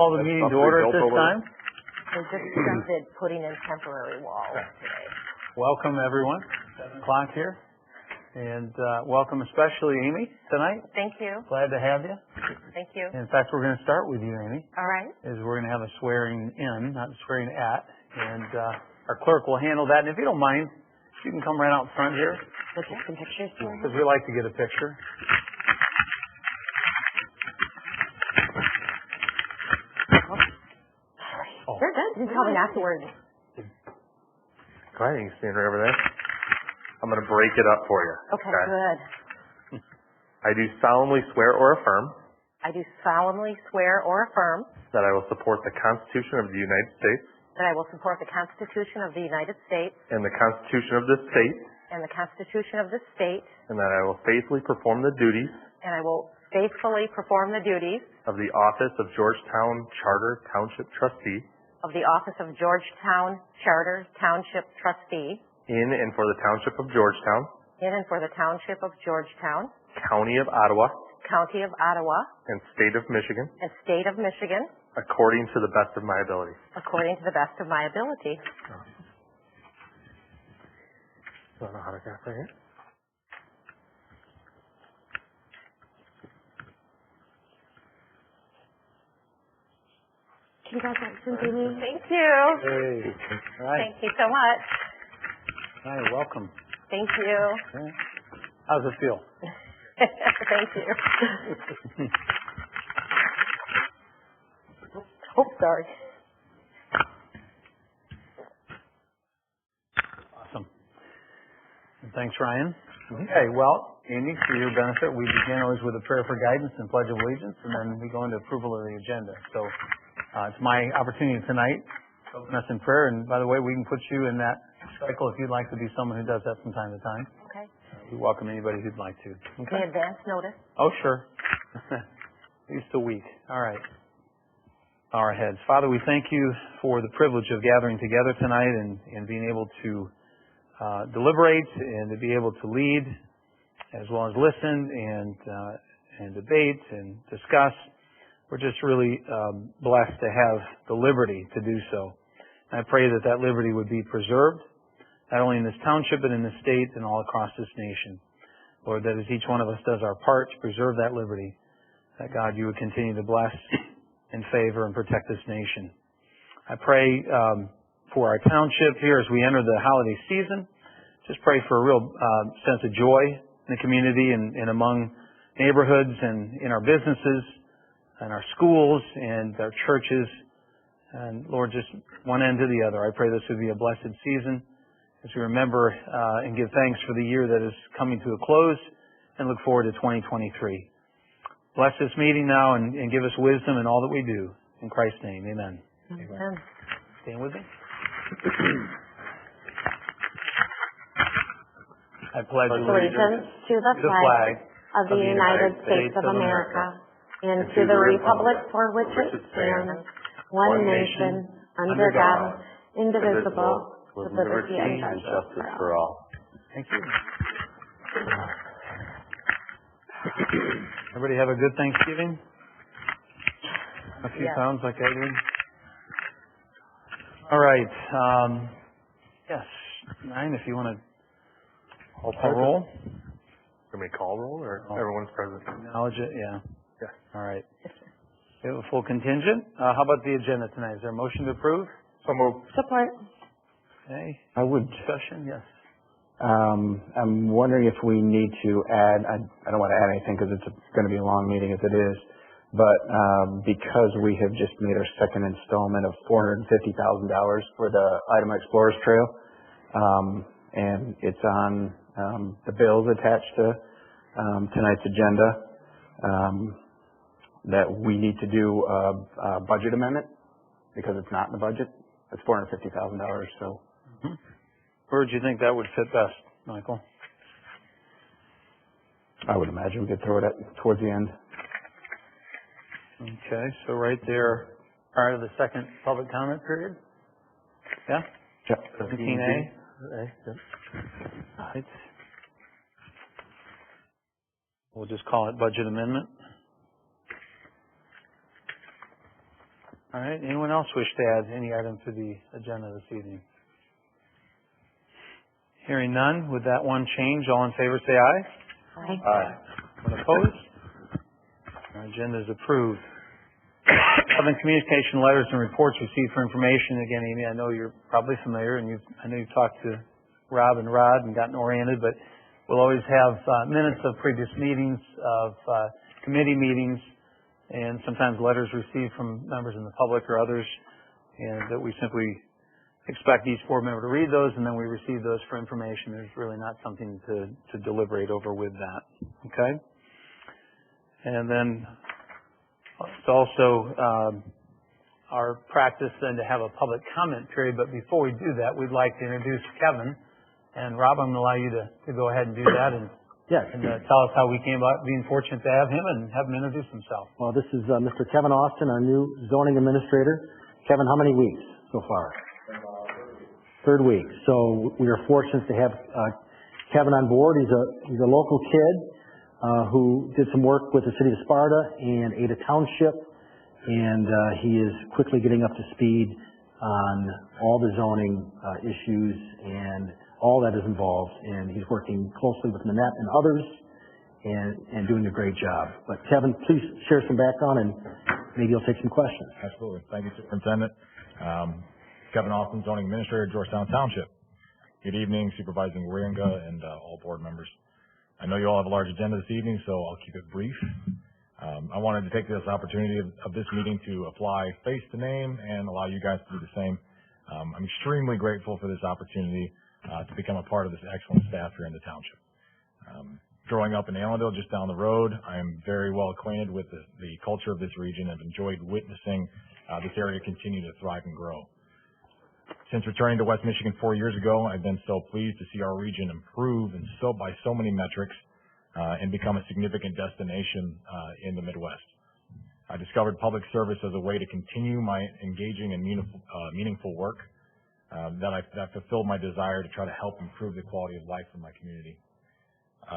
call the meeting to order at this time. We just started putting in temporary walls today. Welcome, everyone. 7 o'clock here. And welcome especially Amy tonight. Thank you. Glad to have you. Thank you. In fact, we're going to start with you, Amy. All right. We're going to have a swearing in, not swearing at. And our clerk will handle that. And if you don't mind, you can come right out front here. We'll take some pictures. Because we like to get a picture. You're good. You can tell me afterwards. Go ahead, you can stand right over there. I'm going to break it up for you. Okay, good. I do solemnly swear or affirm I do solemnly swear or affirm that I will support the Constitution of the United States that I will support the Constitution of the United States and the Constitution of this state, and the Constitution of this state, and that I will faithfully perform the duties and I will faithfully perform the duties of the office of Georgetown Township Trustee of the office of Georgetown Township Trustee in and for the Township of Georgetown, in and for the Township of Georgetown, County of Ottawa, County of Ottawa, and State of Michigan, and State of Michigan, according to the best of my ability. according to the best of my ability. You want an autograph right here? Congratulations, Amy. Thank you. Hey. All right. Thank you so much. Hi, welcome. Thank you. Okay. How's it feel? Thank you. Oh, sorry. Awesome. And thanks, Ryan. Okay, well, Amy, for your benefit, we begin always with a prayer for guidance and pledge of allegiance, and then we go into approval of the agenda. So it's my opportunity tonight to open us in prayer. And by the way, we can put you in that cycle if you'd like to be someone who does that from time to time. Okay. We welcome anybody who'd like to. Okay. The advance notice. Oh, sure. At least a week. All right. Bow our heads. Father, we thank you for the privilege of gathering together tonight and being able to deliberate and to be able to lead as well as listen and debate and discuss. We're just really blessed to have the liberty to do so. And I pray that that liberty would be preserved, not only in this township, but in the state and all across this nation. Lord, that as each one of us does our part to preserve that liberty, that God, you would continue to bless and favor and protect this nation. I pray for our township here as we enter the holiday season. Just pray for a real sense of joy in the community and among neighborhoods and in our businesses and our schools and our churches. And Lord, just one end to the other. I pray this would be a blessed season as we remember and give thanks for the year that is coming to a close and look forward to 2023. Bless this meeting now and give us wisdom in all that we do. In Christ's name, amen. Amen. Stand with me. I pledge Allegiance to the flag of the United States of America and to the republic for which it stands, one nation, under God, indivisible, with liberty and justice for all. Thank you. Everybody have a good Thanksgiving? A few pounds like I did? All right. Yes. Ryan, if you want to call roll. Can we call roll or everyone's present? Acknowledge it, yeah. Yeah. All right. We have a full contingent. How about the agenda tonight? Is there a motion to approve? So moved. Support. Okay. I would. Discussion, yes. I'm wondering if we need to add, I don't want to add anything because it's going to be a long meeting as it is, but because we have just made our second installment of $450,000 for the Item Explorers Trail, and it's on the bills attached to tonight's agenda, that we need to do a budget amendment because it's not in the budget. It's $450,000, so. Mm-hmm. Where do you think that would fit best, Michael? I would imagine we could throw it towards the end. Okay, so right there, prior to the second public comment period? Yeah? Yep. 17A? Okay, good. All right. We'll just call it budget amendment. All right. Anyone else wish to add any item to the agenda this evening? Hearing none, with that one change, all in favor say aye. Aye. Aye. Anyone opposed? Our agenda is approved. 7, communication letters and reports received for information. Again, Amy, I know you're probably familiar, and I know you've talked to Rob and Rod and gotten oriented, but we'll always have minutes of previous meetings, of committee meetings, and sometimes letters received from members in the public or others, and that we simply expect each board member to read those, and then we receive those for information. There's really not something to deliberate over with that. Okay? And then it's also our practice then to have a public comment period, but before we do that, we'd like to introduce Kevin. And Rob, I'm going to allow you to go ahead and do that and tell us how we came about being fortunate to have him and have him introduce himself. Well, this is Mr. Kevin Austin, our new zoning administrator. Kevin, how many weeks so far? Third week. So we are fortunate to have Kevin on board. He's a local kid who did some work with the city of Sparta and Ada Township, and he is quickly getting up to speed on all the zoning issues and all that is involved, and he's working closely with Manette and others and doing a great job. But Kevin, please share some background and maybe you'll take some questions. Absolutely. Thank you, Superintendent. Kevin Austin, Zoning Administrator, Georgetown Township. Good evening, Supervising Waringa and all board members. I know you all have a large agenda this evening, so I'll keep it brief. I wanted to take this opportunity of this meeting to apply face to name and allow you guys to do the same. I'm extremely grateful for this opportunity to become a part of this excellent staff here in the township. Growing up in Allendale, just down the road, I am very well acquainted with the culture of this region and have enjoyed witnessing this area continue to thrive and grow. Since returning to West Michigan 4 years ago, I've been so pleased to see our region improve by so many metrics and become a significant destination in the Midwest. I discovered public service as a way to continue my engaging and meaningful work that fulfilled my desire to try to help improve the quality of life in my community.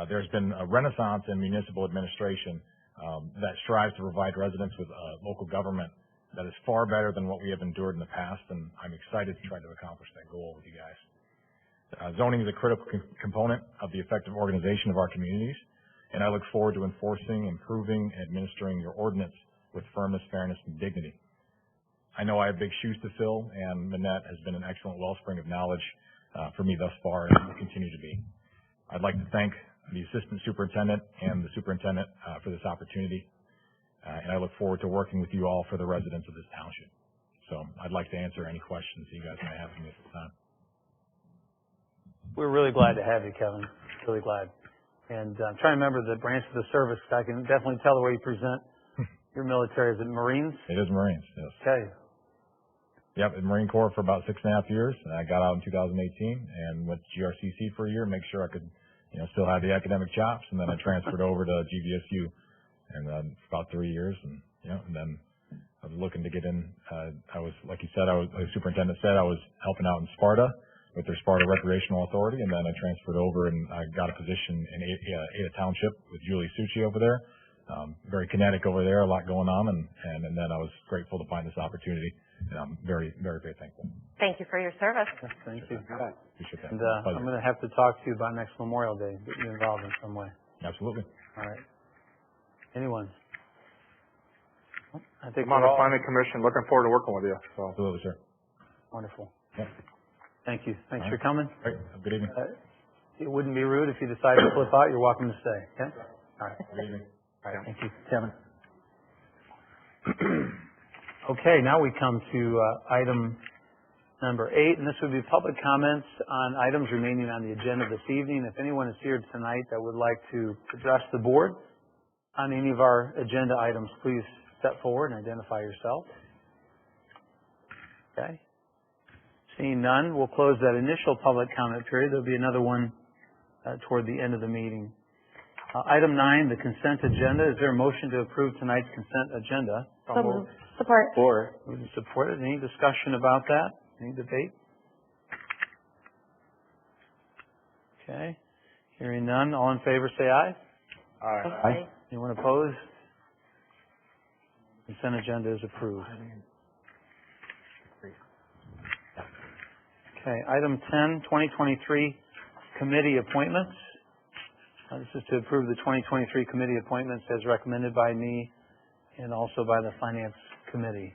There's been a renaissance in municipal administration that strives to provide residents with local government that is far better than what we have endured in the past, and I'm excited to try to accomplish that goal with you guys. Zoning is a critical component of the effective organization of our communities, and I look forward to enforcing, improving, and administering your ordinance with firmness, fairness, and dignity. I know I have big shoes to fill, and Manette has been an excellent wellspring of knowledge for me thus far and will continue to be. I'd like to thank the Assistant Superintendent and the Superintendent for this opportunity, and I look forward to working with you all for the residents of this township. So I'd like to answer any questions you guys may have for me at this time. We're really glad to have you, Kevin. Really glad. And I'm trying to remember the branch of the service. I can definitely tell the way you present your military. Is it Marines? It is Marines, yes. Okay. Yep, in Marine Corps for about 6.5 years. I got out in 2018 and went to GRCC for a year, make sure I could, still have the academic chops. And then I transferred over to GVSU and for about 3 years. And then I was looking to get in. I was, like you said, like the superintendent said, I was helping out in Sparta with their Sparta Recreational Authority. And then I transferred over and I got a position in Ada Township with Julie Succi over there. Very kinetic over there, a lot going on. And then I was grateful to find this opportunity. And I'm very, very, very thankful. Thank you for your service. Thank you. Appreciate that. And I'm going to have to talk to you about next Memorial Day, get you involved in some way. Absolutely. All right. Anyone? I think I'm on the planning commission. Looking forward to working with you. So. Absolutely, sir. Wonderful. Yeah. Thank you. Thanks for coming. Great. Have a good evening. It wouldn't be rude if you decided to flip out. You're welcome to stay. Okay? All right. Good evening. All right. Thank you, Kevin. Okay, now we come to item number 8, and this would be public comments on items remaining on the agenda this evening. If anyone is here tonight that would like to address the board on any of our agenda items, please step forward and identify yourself. Okay. Seeing none, we'll close that initial public comment period. There'll be another one toward the end of the meeting. Item 9, the consent agenda. Is there a motion to approve tonight's consent agenda? So moved. Support. Moved and supported. Any discussion about that? Any debate? Okay. Hearing none. All in favor say aye. Aye. Anyone opposed? Consent agenda is approved. Okay, item 10, 2023 committee appointments. This is to approve the 2023 committee appointments as recommended by me and also by the Finance Committee.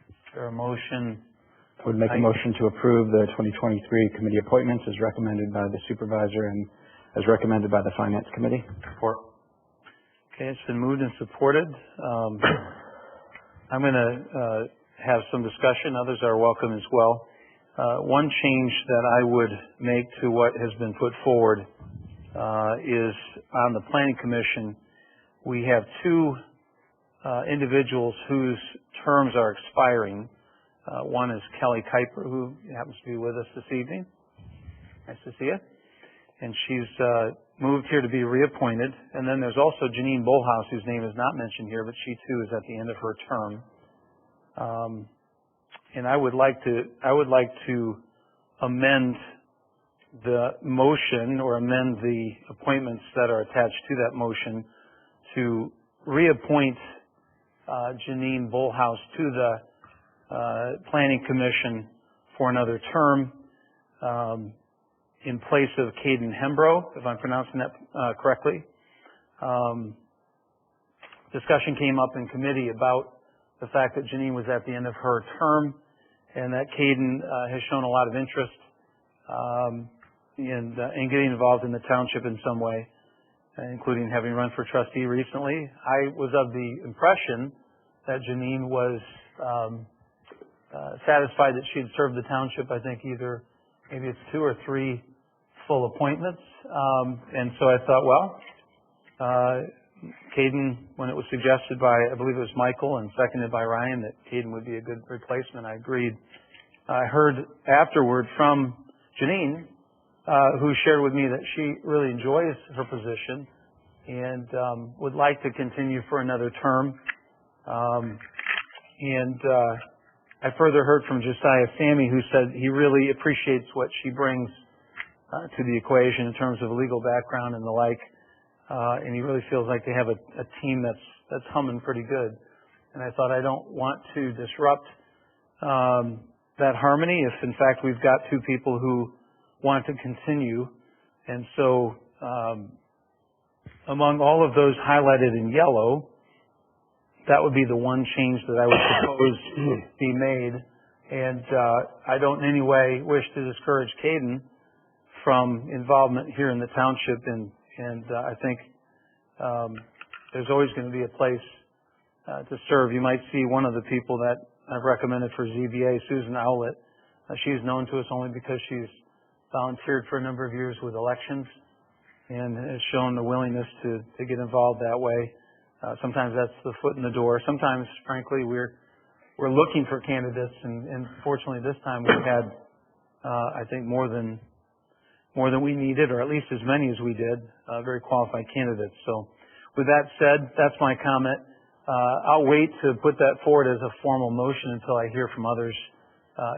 Is there a motion? I would make a motion to approve the 2023 committee appointments as recommended by the supervisor and as recommended by the Finance Committee. Support. Okay, it's been moved and supported. I'm going to have some discussion. Others are welcome as well. One change that I would make to what has been put forward is on the Planning Commission. We have two individuals whose terms are expiring. One is Kelly Kuiper, who happens to be with us this evening. Nice to see you. And she's moved here to be reappointed. And then there's also Janine Bullhouse, whose name is not mentioned here, but she too is at the end of her term. And I would like to amend the motion or amend the appointments that are attached to that motion to reappoint Janine Bullhouse to the Planning Commission for another term in place of Caden Hembrough, if I'm pronouncing that correctly. Discussion came up in committee about the fact that Janine was at the end of her term and that Caden has shown a lot of interest in getting involved in the township in some way, including having run for trustee recently. I was of the impression that Janine was satisfied that she had served the township, I think maybe it's 2 or 3 full appointments. And so I thought, well, Caden, when it was suggested by, I believe it was Michael and seconded by Ryan, that Caden would be a good replacement, I agreed. I heard afterward from Janine, who shared with me that she really enjoys her position and would like to continue for another term. I further heard from Josiah Sammy, who said he really appreciates what she brings to the equation in terms of legal background and the like. And he really feels like they have a team that's humming pretty good. And I thought I don't want to disrupt that harmony if in fact we've got 2 people who want to continue. And so among all of those highlighted in yellow, that would be the one change that I would propose be made. And I don't in any way wish to discourage Caden from involvement here in the township, and I think there's always going to be a place to serve. You might see one of the people that I've recommended for ZBA, Susan Owlett. She's known to us only because she's volunteered for a number of years with elections and has shown the willingness to get involved that way. Sometimes that's the foot in the door. Sometimes, frankly, we're looking for candidates, and fortunately this time we had, I think, more than we needed, or at least as many as we did, very qualified candidates. So with that said, that's my comment. I'll wait to put that forward as a formal motion until I hear from others,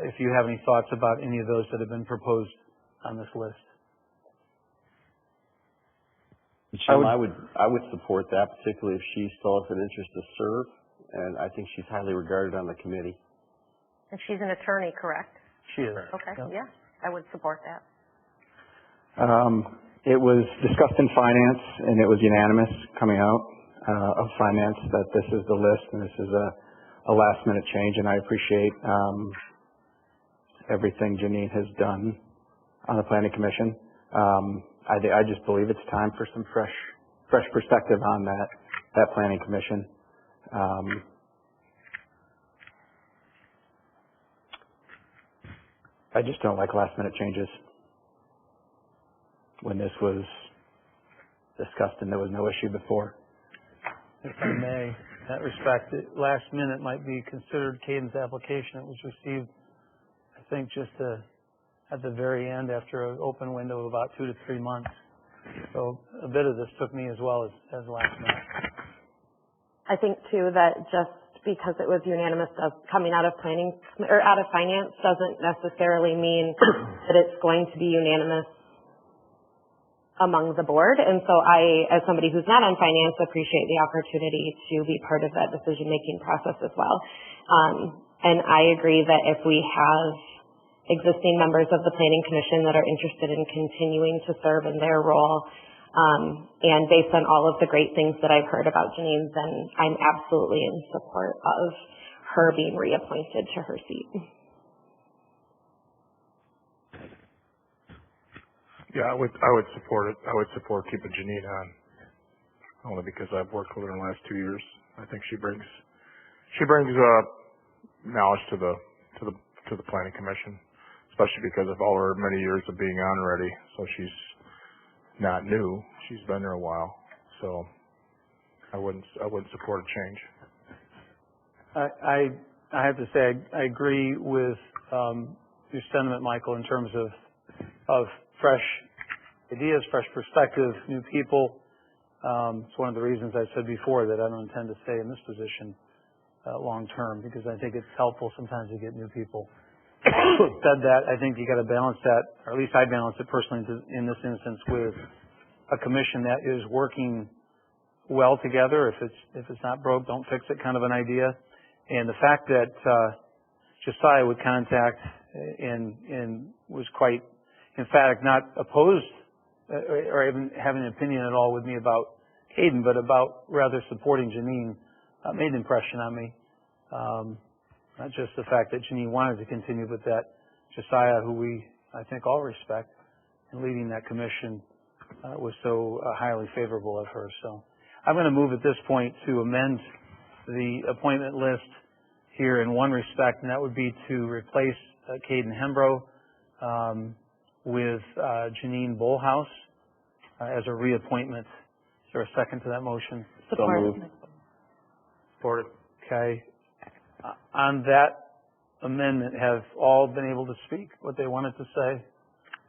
if you have any thoughts about any of those that have been proposed on this list. Jim, I would support that, particularly if she still has an interest to serve, and I think she's highly regarded on the committee. And she's an attorney, correct? She is. Okay, Yep. yeah, I would support that. It was discussed in finance, and it was unanimous coming out of finance that this is the list and this is a last-minute change, and I appreciate everything Janine has done on the Planning Commission. I just believe it's time for some fresh perspective on that Planning Commission. I just don't like last-minute changes. When this was discussed and there was no issue before. If I may, in that respect, last minute might be considered Caden's application. It was received, I think, just at the very end after an open window of about 2 to 3 months. So a bit of this took me as well as last minute. I think too that just because it was unanimous coming out of planning or out of finance doesn't necessarily mean that it's going to be unanimous among the board. And so I, as somebody who's not on finance, appreciate the opportunity to be part of that decision-making process as well. And I agree that if we have existing members of the Planning Commission that are interested in continuing to serve in their role. And based on all of the great things that I've heard about Janine, then I'm absolutely in support of her being reappointed to her seat. Yeah, I would support it. I would support keeping Janine on, only because I've worked with her in the last 2 years. I think she brings knowledge to the Planning Commission, especially because of all her many years of being on already. So she's not new. She's been there a while. So I wouldn't support a change. I have to say I agree with your sentiment, Michael, in terms of fresh ideas, fresh perspective, new people. It's one of the reasons I said before that I don't intend to stay in this position long term, because I think it's helpful sometimes to get new people. Said that, I think you got to balance that, or at least I balance it personally in this instance, with a commission that is working well together. If it's not broke, don't fix it kind of an idea. And the fact that Josiah would contact and was quite emphatic, not opposed or even having an opinion at all with me about Caden, but about rather supporting Janine, made an impression on me. Not just the fact that Janine wanted to continue, but that Josiah, who we, I think, all respect, in leading that commission, was so highly favorable of her. So I'm going to move at this point to amend the appointment list here in one respect, and that would be to replace Caden Hembrough with Janine Bullhouse as a reappointment. Is there a second to that motion? Support. Supported. Okay. On that amendment, have all been able to speak what they wanted to say?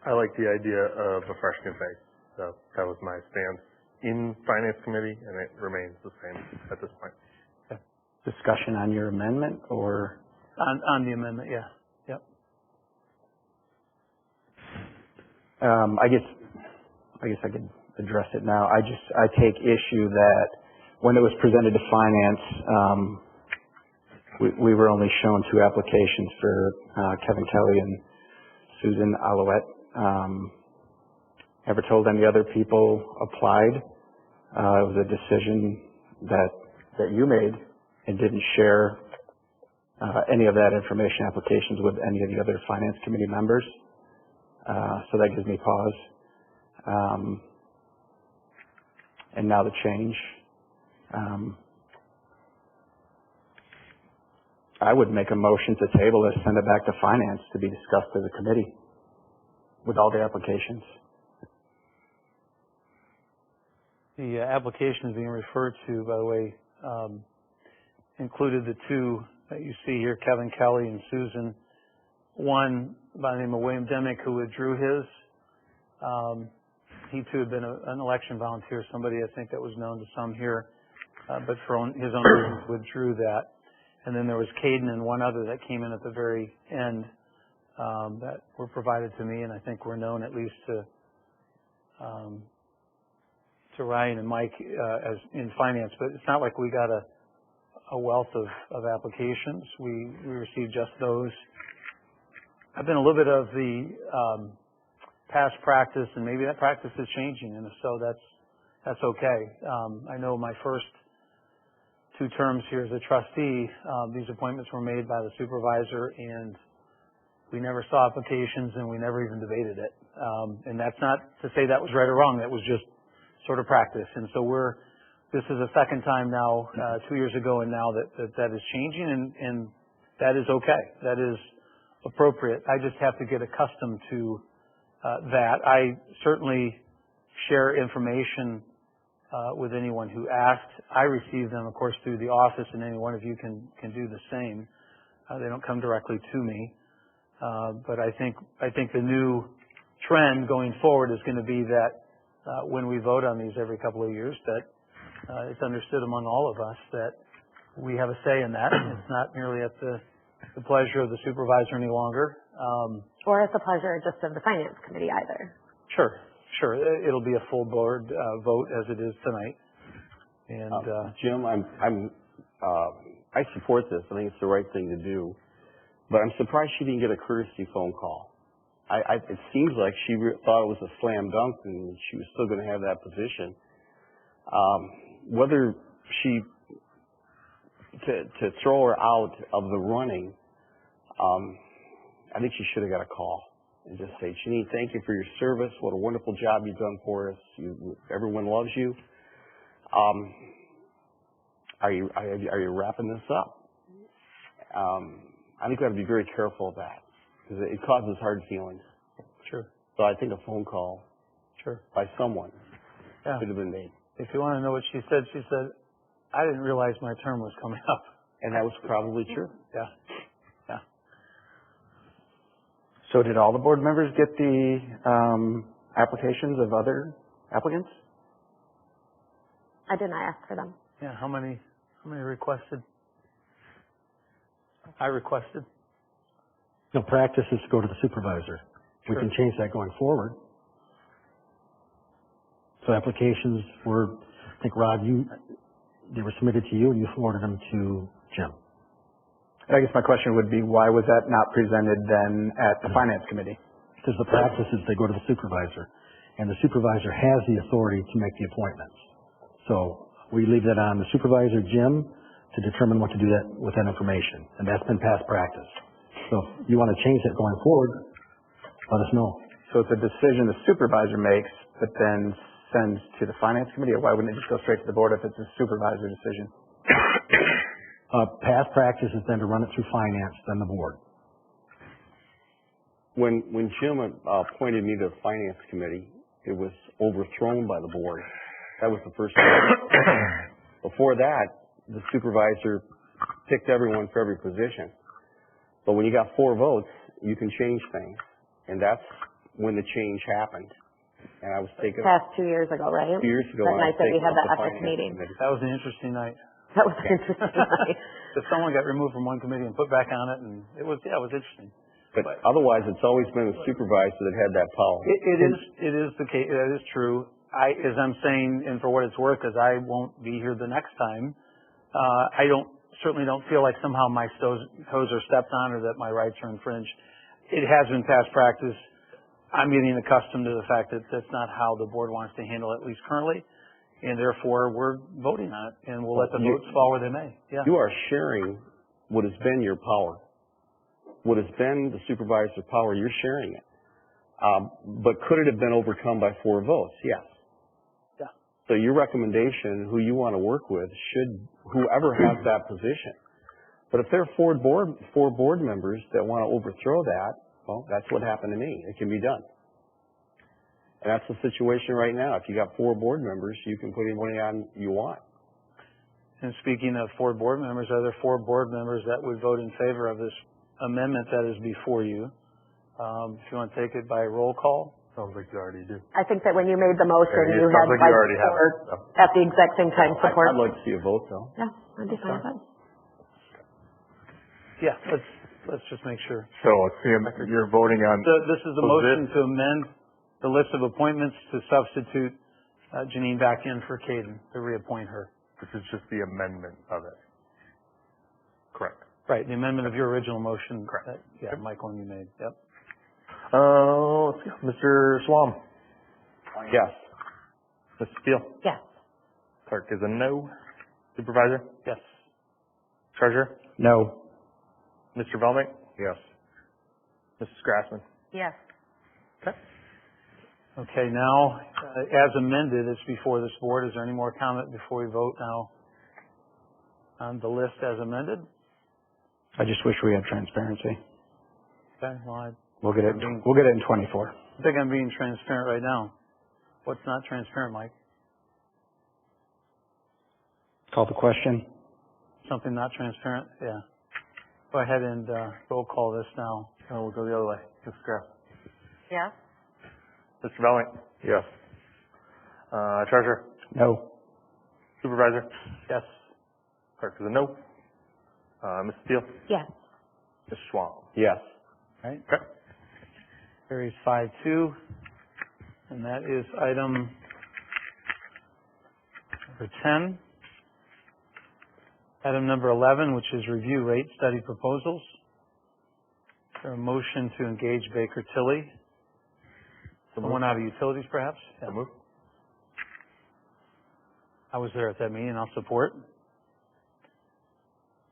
I like the idea of a fresh new face. So that was my stance in Finance Committee, and it remains the same at this point. Okay. Discussion on your amendment, or? On the amendment, yeah. Yep. I guess I could address it now. I take issue that when it was presented to Finance, we were only shown 2 applications for Kevin Kelly and Susan Alouette. Never told any other people applied. It was a decision that you made and didn't share any of that information, applications, with any of the other Finance Committee members. So that gives me pause. And now the change. I would make a motion to table this, send it back to Finance to be discussed as a committee with all the applications. The applications being referred to, by the way, included the 2 that you see here, Kevin Kelly and Susan. One by the name of William Demick, who withdrew his. He too had been an election volunteer, somebody I think that was known to some here, but for his own reasons withdrew that. And then there was Caden and one other that came in at the very end that were provided to me, and I think were known at least to Ryan and Mike as in Finance. But it's not like we got a wealth of applications. We received just those. I've been a little bit of the past practice, and maybe that practice is changing, and if so, that's okay. I know my first 2 terms here as a trustee, these appointments were made by the supervisor, and we never saw applications, and we never even debated it. And that's not to say that was right or wrong. That was just sort of practice. And so this is the second time now, 2 years ago and now that is changing, and that is okay. That is appropriate. I just have to get accustomed to that. I certainly share information with anyone who asked. I receive them, of course, through the office, and any one of you can do the same. They don't come directly to me. But I think the new trend going forward is going to be that when we vote on these every couple of years, that it's understood among all of us that we have a say in that. It's not merely at the pleasure of the supervisor any longer. Or at the pleasure just of the Finance Committee either. Sure. It'll be a full board vote as it is tonight. And Jim, I support this. I think it's the right thing to do. but I'm surprised she didn't get a courtesy phone call. It seems like she thought it was a slam dunk and she was still going to have that position. Whether she, to throw her out of the running, I think she should have got a call and just say, Janine, thank you for your service. What a wonderful job you've done for us. Everyone loves you. Are you wrapping this up? I think we have to be very careful of that because it causes hard feelings. Sure. So I think a phone call, sure, by someone should have been made. If you want to know what she said, I didn't realize my term was coming up. And that was probably true. Yeah. Yeah. So did all the board members get the applications of other applicants? I did not ask for them. Yeah. How many requested? I requested. No, practice is to go to the supervisor. We Sure. can change that going forward. So applications were, I think, Rod, they were submitted to you and you forwarded them to Jim. I guess my question would be, why was that not presented then at the finance committee? Because the practice is they go to the supervisor, and the supervisor has the authority to make the appointments. So we leave that on the supervisor, Jim, to determine what to do with that information, and that's been past practice. So if you want to change that going forward, let us know. So it's a decision the supervisor makes, but then sends to the finance committee, or why wouldn't it just go straight to the board if it's a supervisor decision? Past practice is then to run it through finance, then the board. When Jim appointed me to the finance committee, it was overthrown by the board. That was the first time. Before that, the supervisor picked everyone for every position. But when you got 4 votes, you can change things. And that's when the change happened. And I was taken Past 2 years ago, right? 2 years ago. That when I night that we was had the taken off ethics finance meeting. committee. That was an interesting night. That was an interesting night. If someone got removed from one committee and put back on it, and it was interesting. But otherwise, it's always been the supervisor that had that power. It is the case. That is true. As I'm saying, and for what it's worth, because I won't be here the next time, I certainly don't feel like somehow my toes are stepped on or that my rights are infringed. It has been past practice. I'm getting accustomed to the fact that that's not how the board wants to handle it, at least currently, and therefore we're voting on it, and we'll let the votes fall where they may. Yeah. You are sharing what has been your power. What has been the supervisor's power, you're sharing it. But could it have been overcome by 4 votes? Yes. Yeah. So your recommendation, who you want to work with, should whoever has that position. But if there are 4 board members that want to overthrow that, well, that's what happened to me. It can be done. And that's the situation right now. If you got 4 board members, you can put anybody on you want. And speaking of 4 board members, are there 4 board members that would vote in favor of this amendment that is before you? If you want to take it by roll call. Sounds like you already do. I think that when you made the motion, you had like you already have support at the exact same time support. I'd like to see a vote, though. Yeah, I'd be fine with that. Yeah, let's just make sure. So you're voting on. This is the motion to amend the list of appointments to substitute Janine back in for Caden, to reappoint her. This is just the amendment of it. Correct. Right, the amendment of your original motion. Correct. Michael, and you made. Yep. Let's see. Mr. Swam. Yes. Mr. Steele. Yes. Clerk is a no. Supervisor. Yes. Treasurer. No. Mr. Velmick. Yes. Mrs. Grassman. Yes. Okay, now, as amended, it's before this board. Is there any more comment before we vote now on the list as amended? I just wish we had transparency. Okay, well, We'll get it in 24. I think I'm being transparent right now. What's not transparent, Mike? Call the question. Something not transparent? Yeah. Go ahead and roll call this now. Oh, we'll go the other way. Mrs. Grassman. Yes. Mr. Velmick. Yes. Treasurer. No. Supervisor. Yes. Clerk is a no. Mr. Steele. Yes. Mr. Schwab. Yes. Right. Okay. Carries 5-2. And that is item number 10. Item number 11, which is review rate study proposals. there a motion to engage Baker Tilly? Someone out of utilities, perhaps? Yeah. I was there at that meeting. I'll support.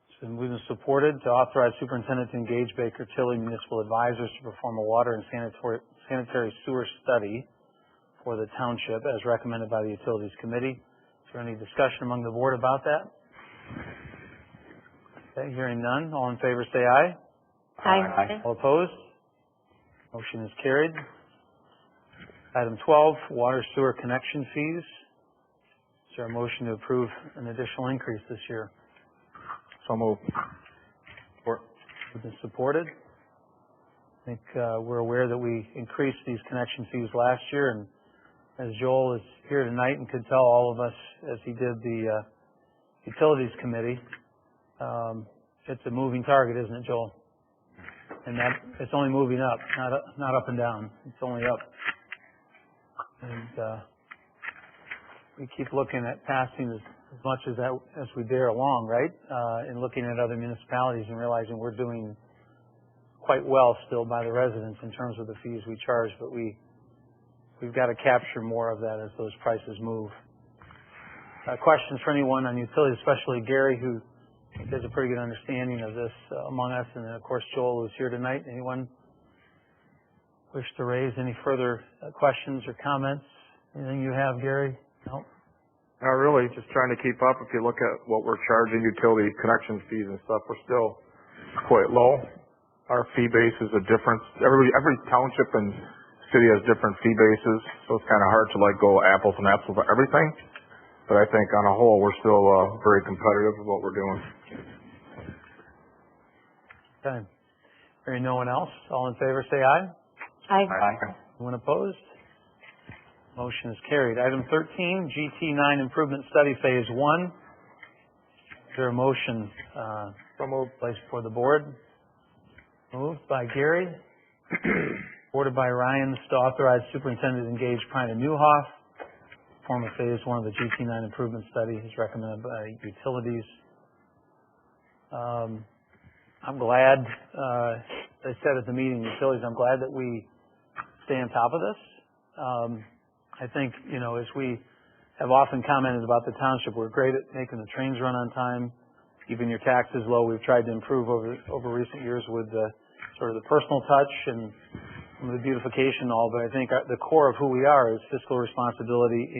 It's been moved and supported to authorize superintendent to engage Baker Tilly municipal advisors to perform a water and sanitary sewer study for the township as recommended by the Utilities Committee. Is there any discussion among the board about that? Okay, hearing none. All in favor say aye. Aye. All opposed? Motion is carried. Item 12, water sewer connection fees. Is there a motion to approve an additional increase this year? So moved. Support. Moved and supported. I think we're aware that we increased these connection fees last year, and as Joel is here tonight and could tell all of us as he did the Utilities Committee, it's a moving target, isn't it, Joel? And that it's only moving up, not up and down. It's only up. And we keep looking at passing as much as we dare along, right? And looking at other municipalities and realizing we're doing quite well still by the residents in terms of the fees we charge, but we've got to capture more of that as those prices move. Questions for anyone on utilities, especially Gary, who has a pretty good understanding of this among us, and then of course Joel, who's here tonight. Anyone wish to raise any further questions or comments? Anything you have, Gary? No? Not really, just trying to keep up. If you look at what we're charging utility connection fees and stuff, we're still quite low. Our fee base is a difference. Every township and city has different fee bases, so it's kind of hard to like go apples and apples for everything. But I think on a whole, we're still very competitive with what we're doing. Okay. Hearing no one else, all in favor say aye. Aye. Anyone opposed? Motion is carried. Item 13, GT9 Improvement Study Phase 1. Is there a motion placed before the board? Moved by Gary. Supported by Ryan to authorize superintendent to engage Prina Newhoff. Form of Phase 1 of the GT9 Improvement Study is recommended by Utilities. I'm glad, as I said at the meeting, Utilities, I'm glad that we stay on top of this. I think, as we have often commented about the township, we're great at making the trains run on time, keeping your taxes low. We've tried to improve over recent years with the sort of the personal touch and some of the beautification and all, but I think the core of who we are is fiscal responsibility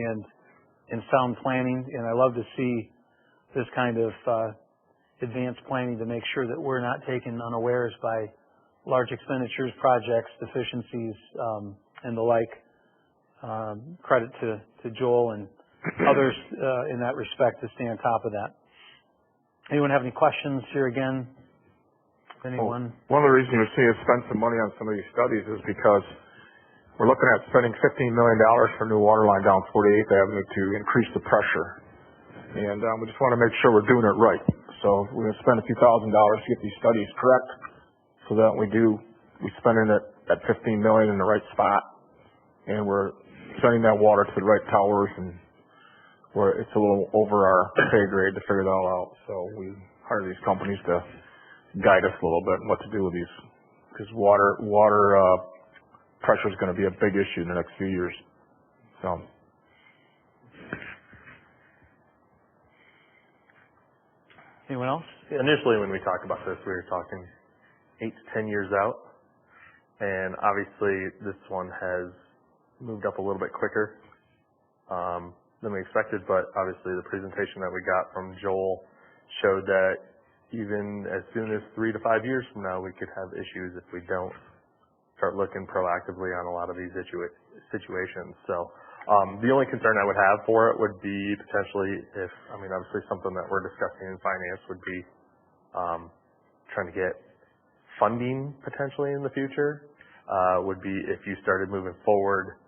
and sound planning, and I love to see this kind of advanced planning to make sure that we're not taken unawares by large expenditures, projects, deficiencies, and the like. Credit to Joel and others in that respect to stay on top of that. Anyone have any questions here again? Anyone? Well, one of the reasons you see us spend some money on some of these studies is because we're looking at spending $15 million for a new water line down 48th Avenue to increase the pressure. And we just want to make sure we're doing it right. So we're going to spend a few $1,000s to get these studies correct so that we spend it at $15 million in the right spot. And we're sending that water to the right towers, and it's a little over our pay grade to figure that all out. So we hire these companies to guide us a little bit on what to do with these, because water pressure is going to be a big issue in the next few years. So. Anyone else? Initially, when we talked about this, we were talking 8 to 10 years out, and obviously this one has moved up a little bit quicker than we expected, but obviously the presentation that we got from Joel showed that even as soon as 3 to 5 years from now, we could have issues if we don't start looking proactively on a lot of these situations. So the only concern I would have for it would be potentially obviously something that we're discussing in finance would be trying to get funding potentially in the future, would be if you started moving forward,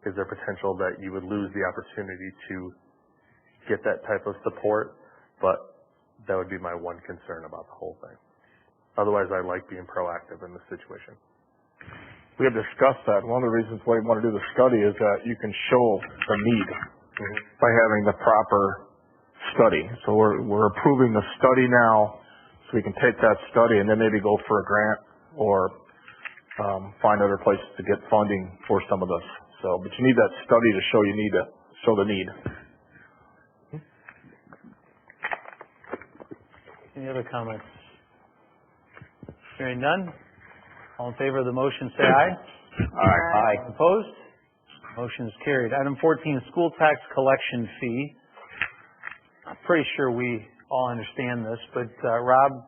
is there potential that you would lose the opportunity to get that type of support? But that would be my one concern about the whole thing. Otherwise, I like being proactive in this situation. We have discussed that. One of the reasons why we want to do the study is that you can show the need by having the proper study. So we're approving the study now, so we can take that study and then maybe go for a grant or find other places to get funding for some of this. So, but you need that study to show the need. Any other comments? Hearing none. All in favor of the motion, say aye. Aye. Opposed? Motion is carried. Item 14, school tax collection fee. I'm pretty sure we all understand this, but Rob,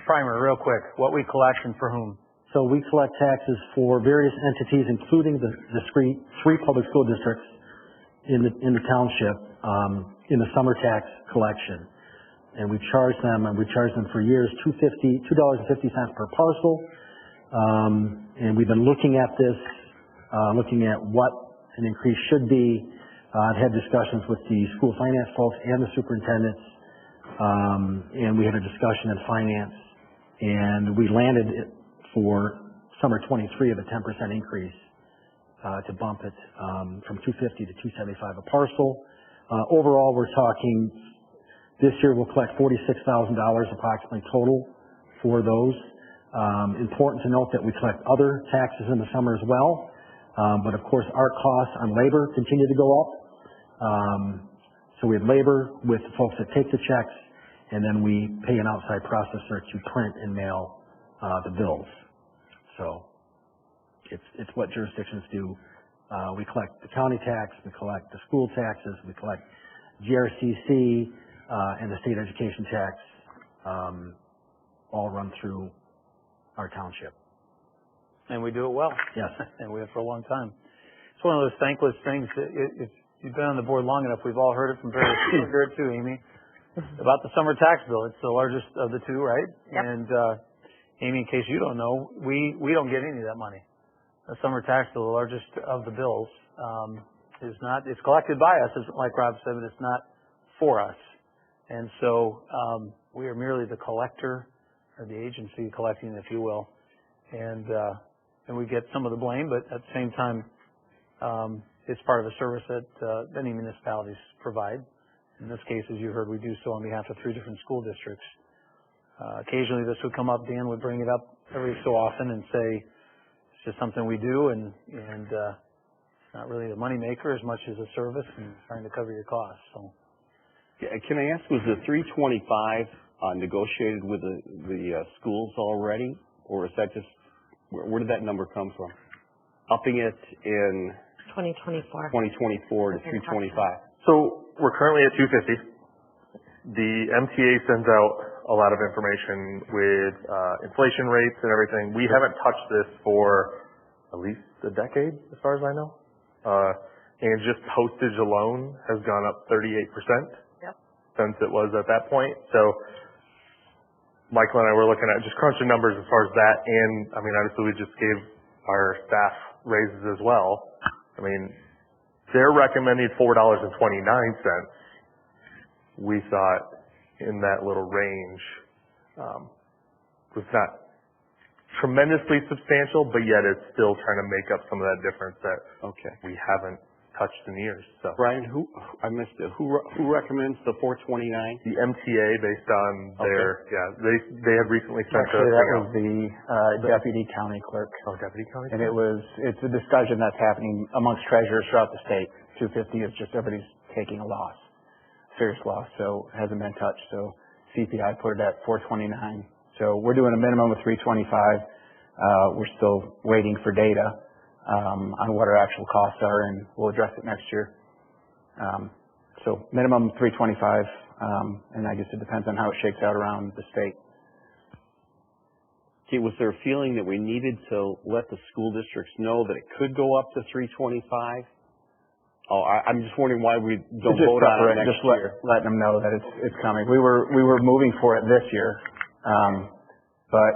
primer, real quick, what we collect and for whom? So we collect taxes for various entities, including the three public school districts in the township, in the summer tax collection. And we charge them for years, $2.50 per parcel. And we've been looking at this, looking at what an increase should be. I've had discussions with the school finance folks and the superintendents, and we had a discussion in finance, and we landed it for summer 23 of a 10% increase to bump it from $2.50 to $2.75 a parcel. Overall, we're talking this year we'll collect $46,000 approximately total for those. Important to note that we collect other taxes in the summer as well, but of course our costs on labor continue to go up. So we have labor with the folks that take the checks, and then we pay an outside processor to print and mail the bills. So it's what jurisdictions do. We collect the county tax, we collect the school taxes, we collect GRCC and the state education tax, all run through our township. And we do it well. Yes. And we have for a long time. It's one of those thankless things. If you've been on the board long enough, we've all heard it from various people here too, Amy, about the summer tax bill. It's the largest of the two, right? Yep. And Amy, in case you don't know, we don't get any of that money. The summer tax bill, the largest of the bills, it's collected by us, like Rob said, but it's not for us. And so we are merely the collector, or the agency collecting, if you will. And we get some of the blame, but at the same time, it's part of a service that many municipalities provide. In this case, as you heard, we do so on behalf of 3 different school districts. Occasionally this would come up, Dan would bring it up every so often and say, it's just something we do, and it's not really the money maker as much as a service and trying to cover your costs. So, Can I ask, was the 325 negotiated with the schools already, or is that just, where did that number come from? Upping it in 2024. 2024 to 325. So we're currently at 250. The MTA sends out a lot of information with inflation rates and everything. We haven't touched this for at least a decade, as far as I know. And just postage alone has gone up 38% since it was at that point. So Michael and I were looking at just crunching numbers as far as that. And I mean, obviously we just gave our staff raises as well. I mean, they're recommending $4.29. We thought in that little range was not tremendously substantial, but yet it's still trying to make up some of that difference that we haven't touched in years. So Brian, I missed it. Who recommends the 429? The MTA, based on their they had recently sent Actually, that was the deputy county clerk. Oh, deputy county And clerk? it's a discussion that's happening amongst treasurers throughout the state. 250 is just everybody's taking a loss, serious loss, so it hasn't been touched. So CPI put it at 429. So we're doing a minimum of 325. We're still waiting for data on what our actual costs are, and we'll address it next year. So minimum 325, and I guess it depends on how it shakes out around the state. Okay, was there a feeling that we needed to let the school districts know that it could go up to 325? Oh, I'm just wondering why we don't vote on it next year. Letting them know that it's coming. We were moving for it this year, but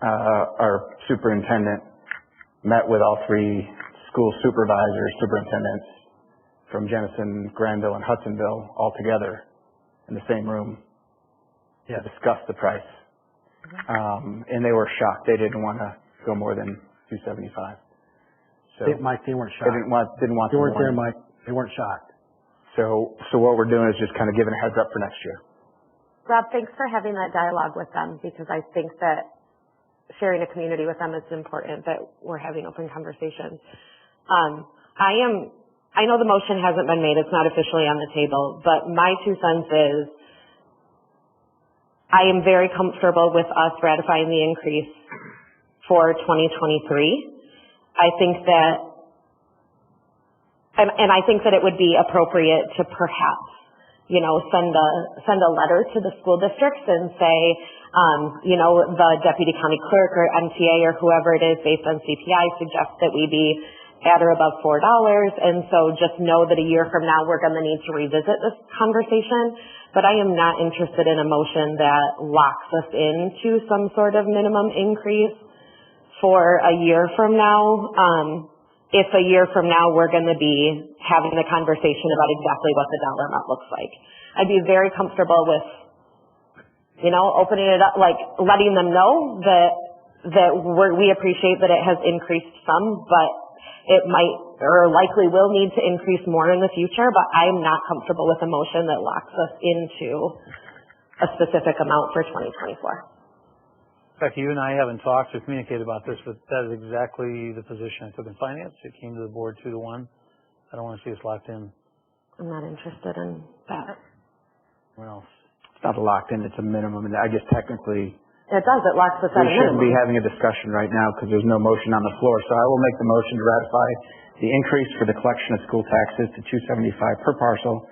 our superintendent met with all 3 school superintendents from Jenison, Granville, and Hudsonville all together in the same room to discuss the price. And they were shocked. They didn't want to go more than 275. So Mike, they weren't shocked. They didn't want. They weren't there, Mike. They weren't shocked. So what we're doing is just kind of giving a heads up for next year. Rob, thanks for having that dialogue with them, because I think that sharing a community with them, it's important that we're having open conversations. I know the motion hasn't been made, it's not officially on the table, but my 2 cents is I am very comfortable with us ratifying the increase for 2023. I think that, and I think that it would be appropriate to perhaps, send a letter to the school districts and say, the deputy county clerk or MTA or whoever it is based on CPI suggests that we be at or above $4. And so just know that a year from now we're going to need to revisit this conversation. But I am not interested in a motion that locks us into some sort of minimum increase for a year from now. If a year from now we're going to be having the conversation about exactly what the dollar amount looks like. I'd be very comfortable with, opening it up, like letting them know that we appreciate that it has increased some, but it might or likely will need to increase more in the future, but I'm not comfortable with a motion that locks us into a specific amount for 2024. Becky, you and I haven't talked or communicated about this, but that is exactly the position I took in finance. It came to the board 2-1. I don't want to see us locked in. I'm not interested in that. What else? It's not locked in, it's a minimum, and I guess technically it does, it locks us at a minimum. We shouldn't be having a discussion right now because there's no motion on the floor, so I will make the motion to ratify the increase for the collection of school taxes to $2.75 per parcel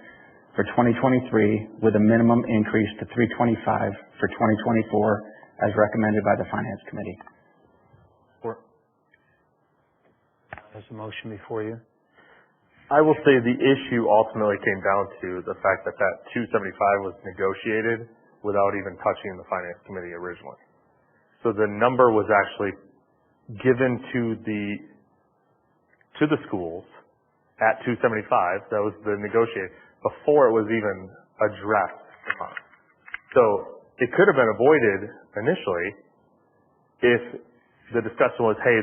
for 2023 with a minimum increase to $3.25 for 2024 as recommended by the Finance Committee. There's a motion before you. I will say the issue ultimately came down to the fact that that 275 was negotiated without even touching the Finance Committee originally. So the number was actually given to the schools at 275. That was the negotiated before it was even addressed. So it could have been avoided initially if the discussion was, hey,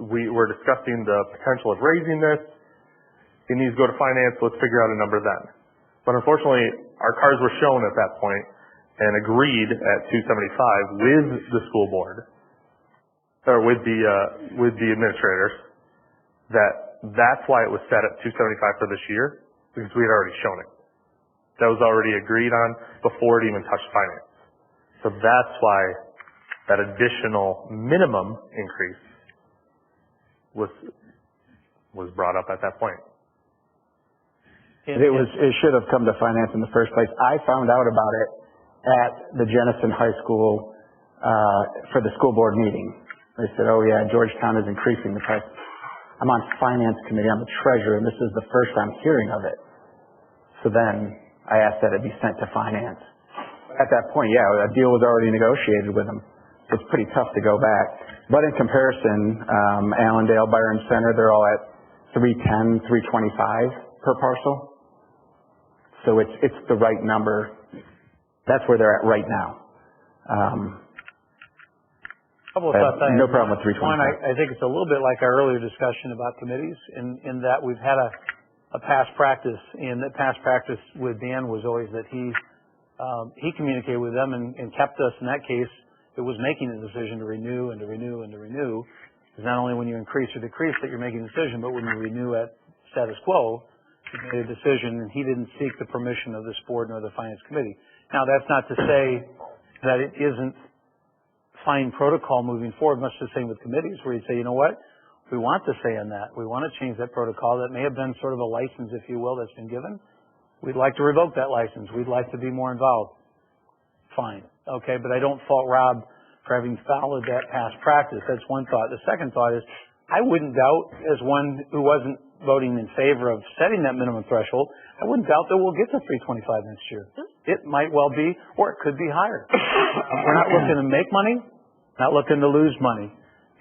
we're discussing the potential of raising this. It needs to go to finance. Let's figure out a number then. But unfortunately, our cards were shown at that point and agreed at 275 with the school board or with the administrators that's why it was set at 275 for this year, because we had already shown it. That was already agreed on before it even touched finance. So that's why that additional minimum increase was brought up at that point. It should have come to finance in the first place. I found out about it at the Jenison High School for the school board meeting. They said, oh yeah, Georgetown is increasing the price. I'm on finance committee, I'm the treasurer, and this is the first I'm hearing of it. So then I asked that it be sent to finance. At that point, yeah, a deal was already negotiated with them. So it's pretty tough to go back. But in comparison, Allendale, Byron Center, they're all at $310, $325 per parcel. So it's the right number. That's where they're at right now. Couple of thoughts. No problem with 325. One, I think it's a little bit like our earlier discussion about committees in that we've had a past practice, and that past practice with Dan was always that he communicated with them and kept us, in that case, it was making a decision to renew and to renew and to renew. Because not only when you increase or decrease that you're making a decision, but when you renew at status quo, you made a decision, and he didn't seek the permission of this board nor the Finance Committee. Now, that's not to say that it isn't fine protocol moving forward, much the same with committees, where you say, you know what, we want to say in that. We want to change that protocol. That may have been sort of a license, if you will, that's been given. We'd like to revoke that license. We'd like to be more involved. Fine. Okay, but I don't fault Rob for having followed that past practice. That's one thought. The second thought is, I wouldn't doubt, as one who wasn't voting in favor of setting that minimum threshold, I wouldn't doubt that we'll get to 325 next year. It might well be, or it could be higher. We're not looking to make money, not looking to lose money.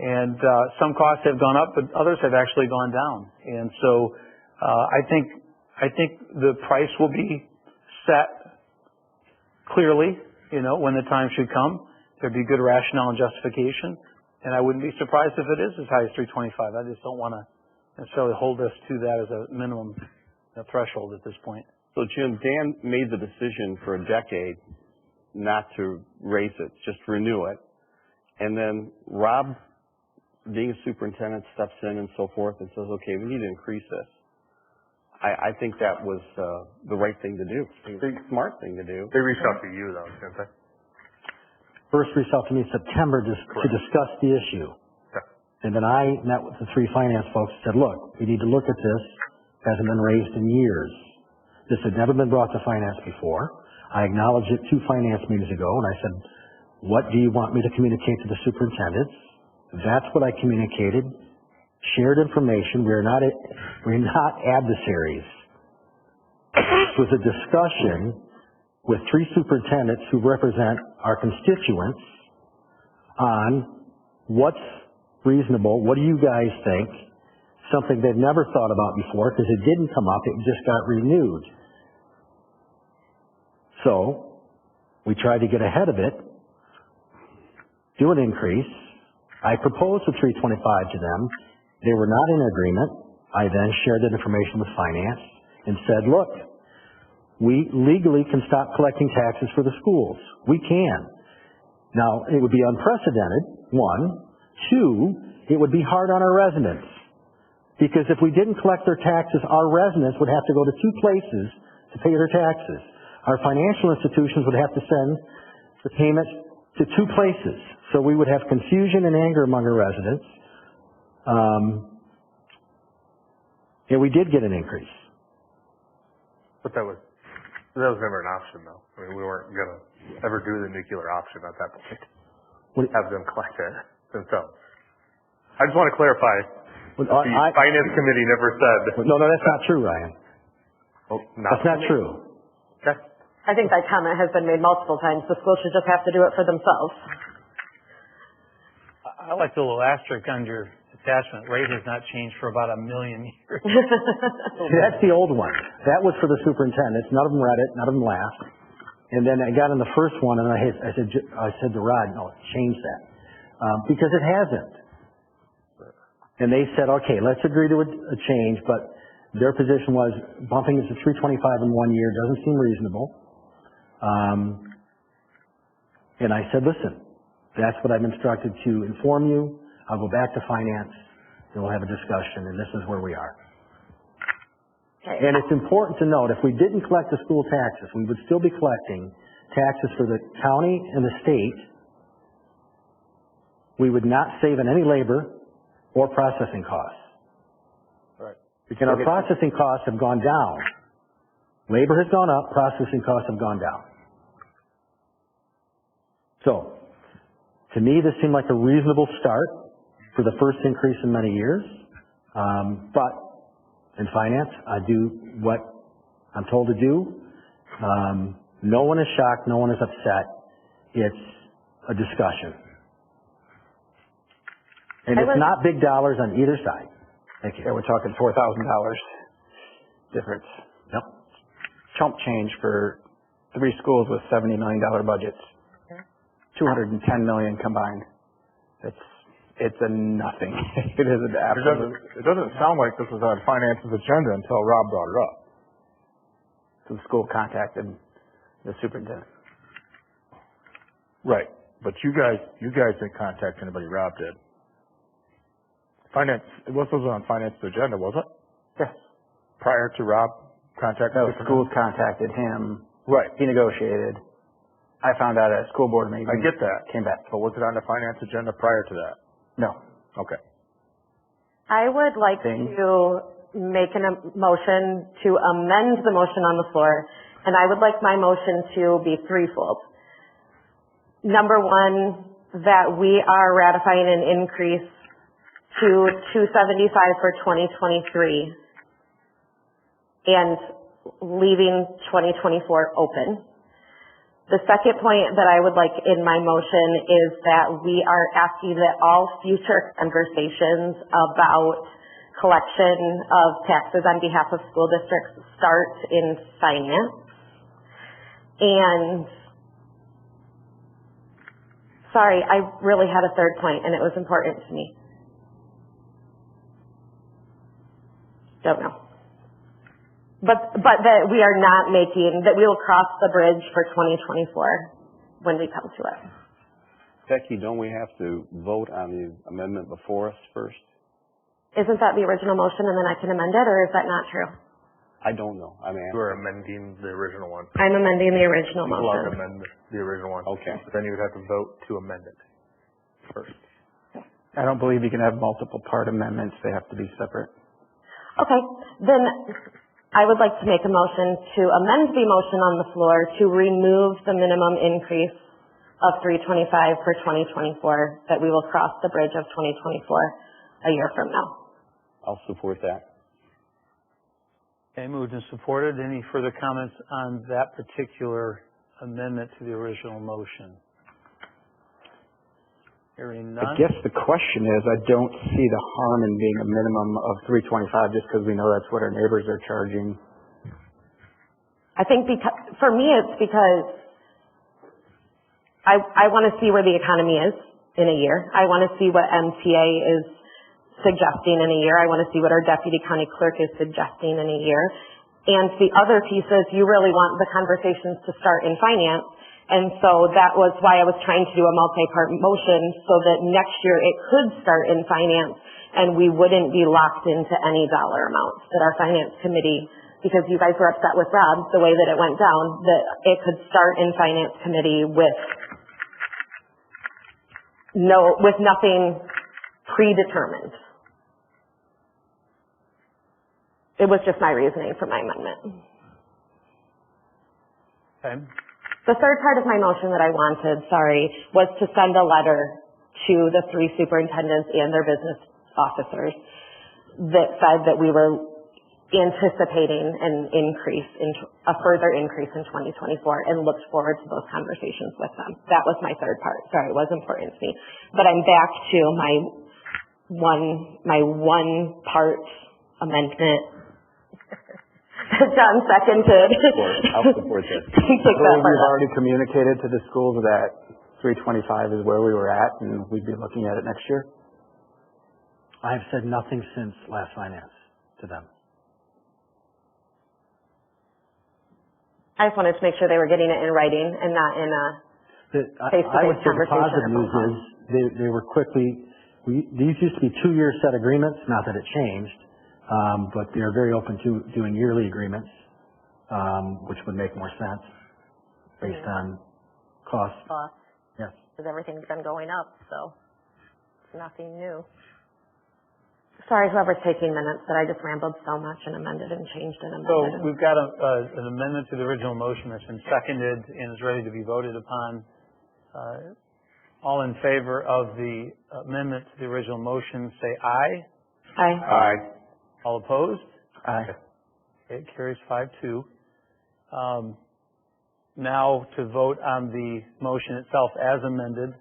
And some costs have gone up, but others have actually gone down. And so I think the price will be set clearly, when the time should come. There'd be good rationale and justification. And I wouldn't be surprised if it is as high as 325. I just don't want to necessarily hold us to that as a minimum threshold at this point. So Jim, Dan made the decision for a decade not to raise it, just renew it. and then Rob, being a superintendent, steps in and so forth and says, okay, we need to increase this. I think that was the right thing to do. It's a smart thing to do. They reached out to you, though, didn't they? First reached out to me in September to discuss the issue. Okay. And then I met with the three finance folks and said, look, we need to look at this. It hasn't been raised in years. This had never been brought to finance before. I acknowledged it 2 finance meetings ago, and I said, what do you want me to communicate to the superintendents? That's what I communicated. Shared information. We're not adversaries. This was a discussion with 3 superintendents who represent our constituents on what's reasonable, what do you guys think, something they've never thought about before because it didn't come up, it just got renewed. So, we tried to get ahead of it, do an increase. I proposed the $325 to them. They were not in agreement. I then shared that information with finance and said, look, we legally can stop collecting taxes for the schools. We can. Now, it would be unprecedented, 1. 2, it would be hard on our residents. Because if we didn't collect their taxes, our residents would have to go to 2 places to pay their taxes. Our financial institutions would have to send the payment to 2 places. So we would have confusion and anger among our residents. And we did get an increase. But that was never an option, though. I mean, we weren't going to ever do the nuclear option at that point. Have them collect it themselves. I just want to clarify. The finance committee never said. No, that's not true, Ryan. Well, that's not true. Okay. I think that comment has been made multiple times. The school should just have to do it for themselves. I like the little asterisk on your attachment. Rate has not changed for about 1 million years. That's the old one. That was for the superintendents. None of them read it. None of them laughed. And then I got in the first one, and I said to Rod, no, change that. Because it hasn't. And they said, okay, let's agree to a change, but their position was bumping it to $325 in 1 year doesn't seem reasonable. And I said, listen, that's what I've instructed to inform you. I'll go back to finance, and we'll have a discussion, and this is where we are. Okay. And it's important to note, if we didn't collect the school taxes, we would still be collecting taxes for the county and the state. We would not save on any labor or processing costs. Right. And our processing costs have gone down. Labor has gone up, processing costs have gone down. So, to me, this seemed like a reasonable start for the first increase in many years. But in finance, I do what I'm told to do. No one is shocked, no one is upset. It's a discussion. And it's not big dollars on either side. Thank you. Yeah, we're talking $4,000 difference. Yep. Chump change for 3 schools with $70 million budgets. $210 million combined. It's a nothing. It is an absolute. It doesn't sound like this was on finance's agenda until Rob brought it up. So the school contacted the superintendent. Right. But you guys didn't contact anybody. Rob did. Finance. This was on finance's agenda, was it? Yes. Prior to Rob contacting. No, schools contacted him. Right. He negotiated. I found out at a school board meeting. I get that. Came back. But was it on the finance agenda prior to that? No. Okay. I would like to make a motion to amend the motion on the floor, and I would like my motion to be threefold. Number 1, that we are ratifying an increase to $275 for 2023 and leaving 2024 open. The second point that I would like in my motion is that we are asking that all future conversations about collection of taxes on behalf of school districts start in finance. And sorry, I really had a third point and it was important to me. Don't know. But that we are not making, that we will cross the bridge for 2024 when we come to it. Becky, don't we have to vote on the amendment before us first? Isn't that the original motion and then I can amend it, or is that not true? I don't know. I mean, You are amending the original one. I'm amending the original You're allowed to motion. amend the original one. Okay. But then you would have to vote to amend it first. I don't believe you can have multiple part amendments. They have to be separate. Okay, then I would like to make a motion to amend the motion on the floor to remove the minimum increase of $325 for 2024, that we will cross the bridge of 2024 a year from now. I'll support that. Okay, moved and supported. Any further comments on that particular amendment to the original motion? Hearing none. I guess the question is, I don't see the harm in being a minimum of $325 just because we know that's what our neighbors are charging. I think for me, it's because I want to see where the economy is in a year. I want to see what MTA is suggesting in a year. I want to see what our deputy county clerk is suggesting in a year. And the other piece is you really want the conversations to start in finance. And so that was why I was trying to do a multi-part motion so that next year it could start in finance and we wouldn't be locked into any dollar amounts. That our finance committee, because you guys were upset with Rob, the way that it went down, that it could start in finance committee with nothing predetermined. It was just my reasoning for my amendment. Okay. The third part of my motion that I wanted, was to send a letter to the 3 superintendents and their business officers that said that we were anticipating a further increase in 2024 and looked forward to those conversations with them. That was my third part. Sorry, it was important to me. But I'm back to my one part amendment. John seconded. I'll support this. We've already communicated to the schools that 325 is where we were at and we'd be looking at it next year. I've said nothing since last finance to them. I just wanted to make sure they were getting it in writing and not in a I would face-to-face say the conversation. positive news is they were these used to be 2-year set agreements, not that it changed, but they're very open to doing yearly agreements, which would make more sense based on cost. Yes. Because everything's been going up, so it's nothing new. Sorry, whoever's taking minutes, but I just rambled so much and amended and changed and amended. So we've got an amendment to the original motion that's been seconded and is ready to be voted upon. All in favor of the amendment to the original motion, say aye. Aye. Aye. All opposed? Aye. Okay, it carries 5-2. Now to vote on the motion itself as amended.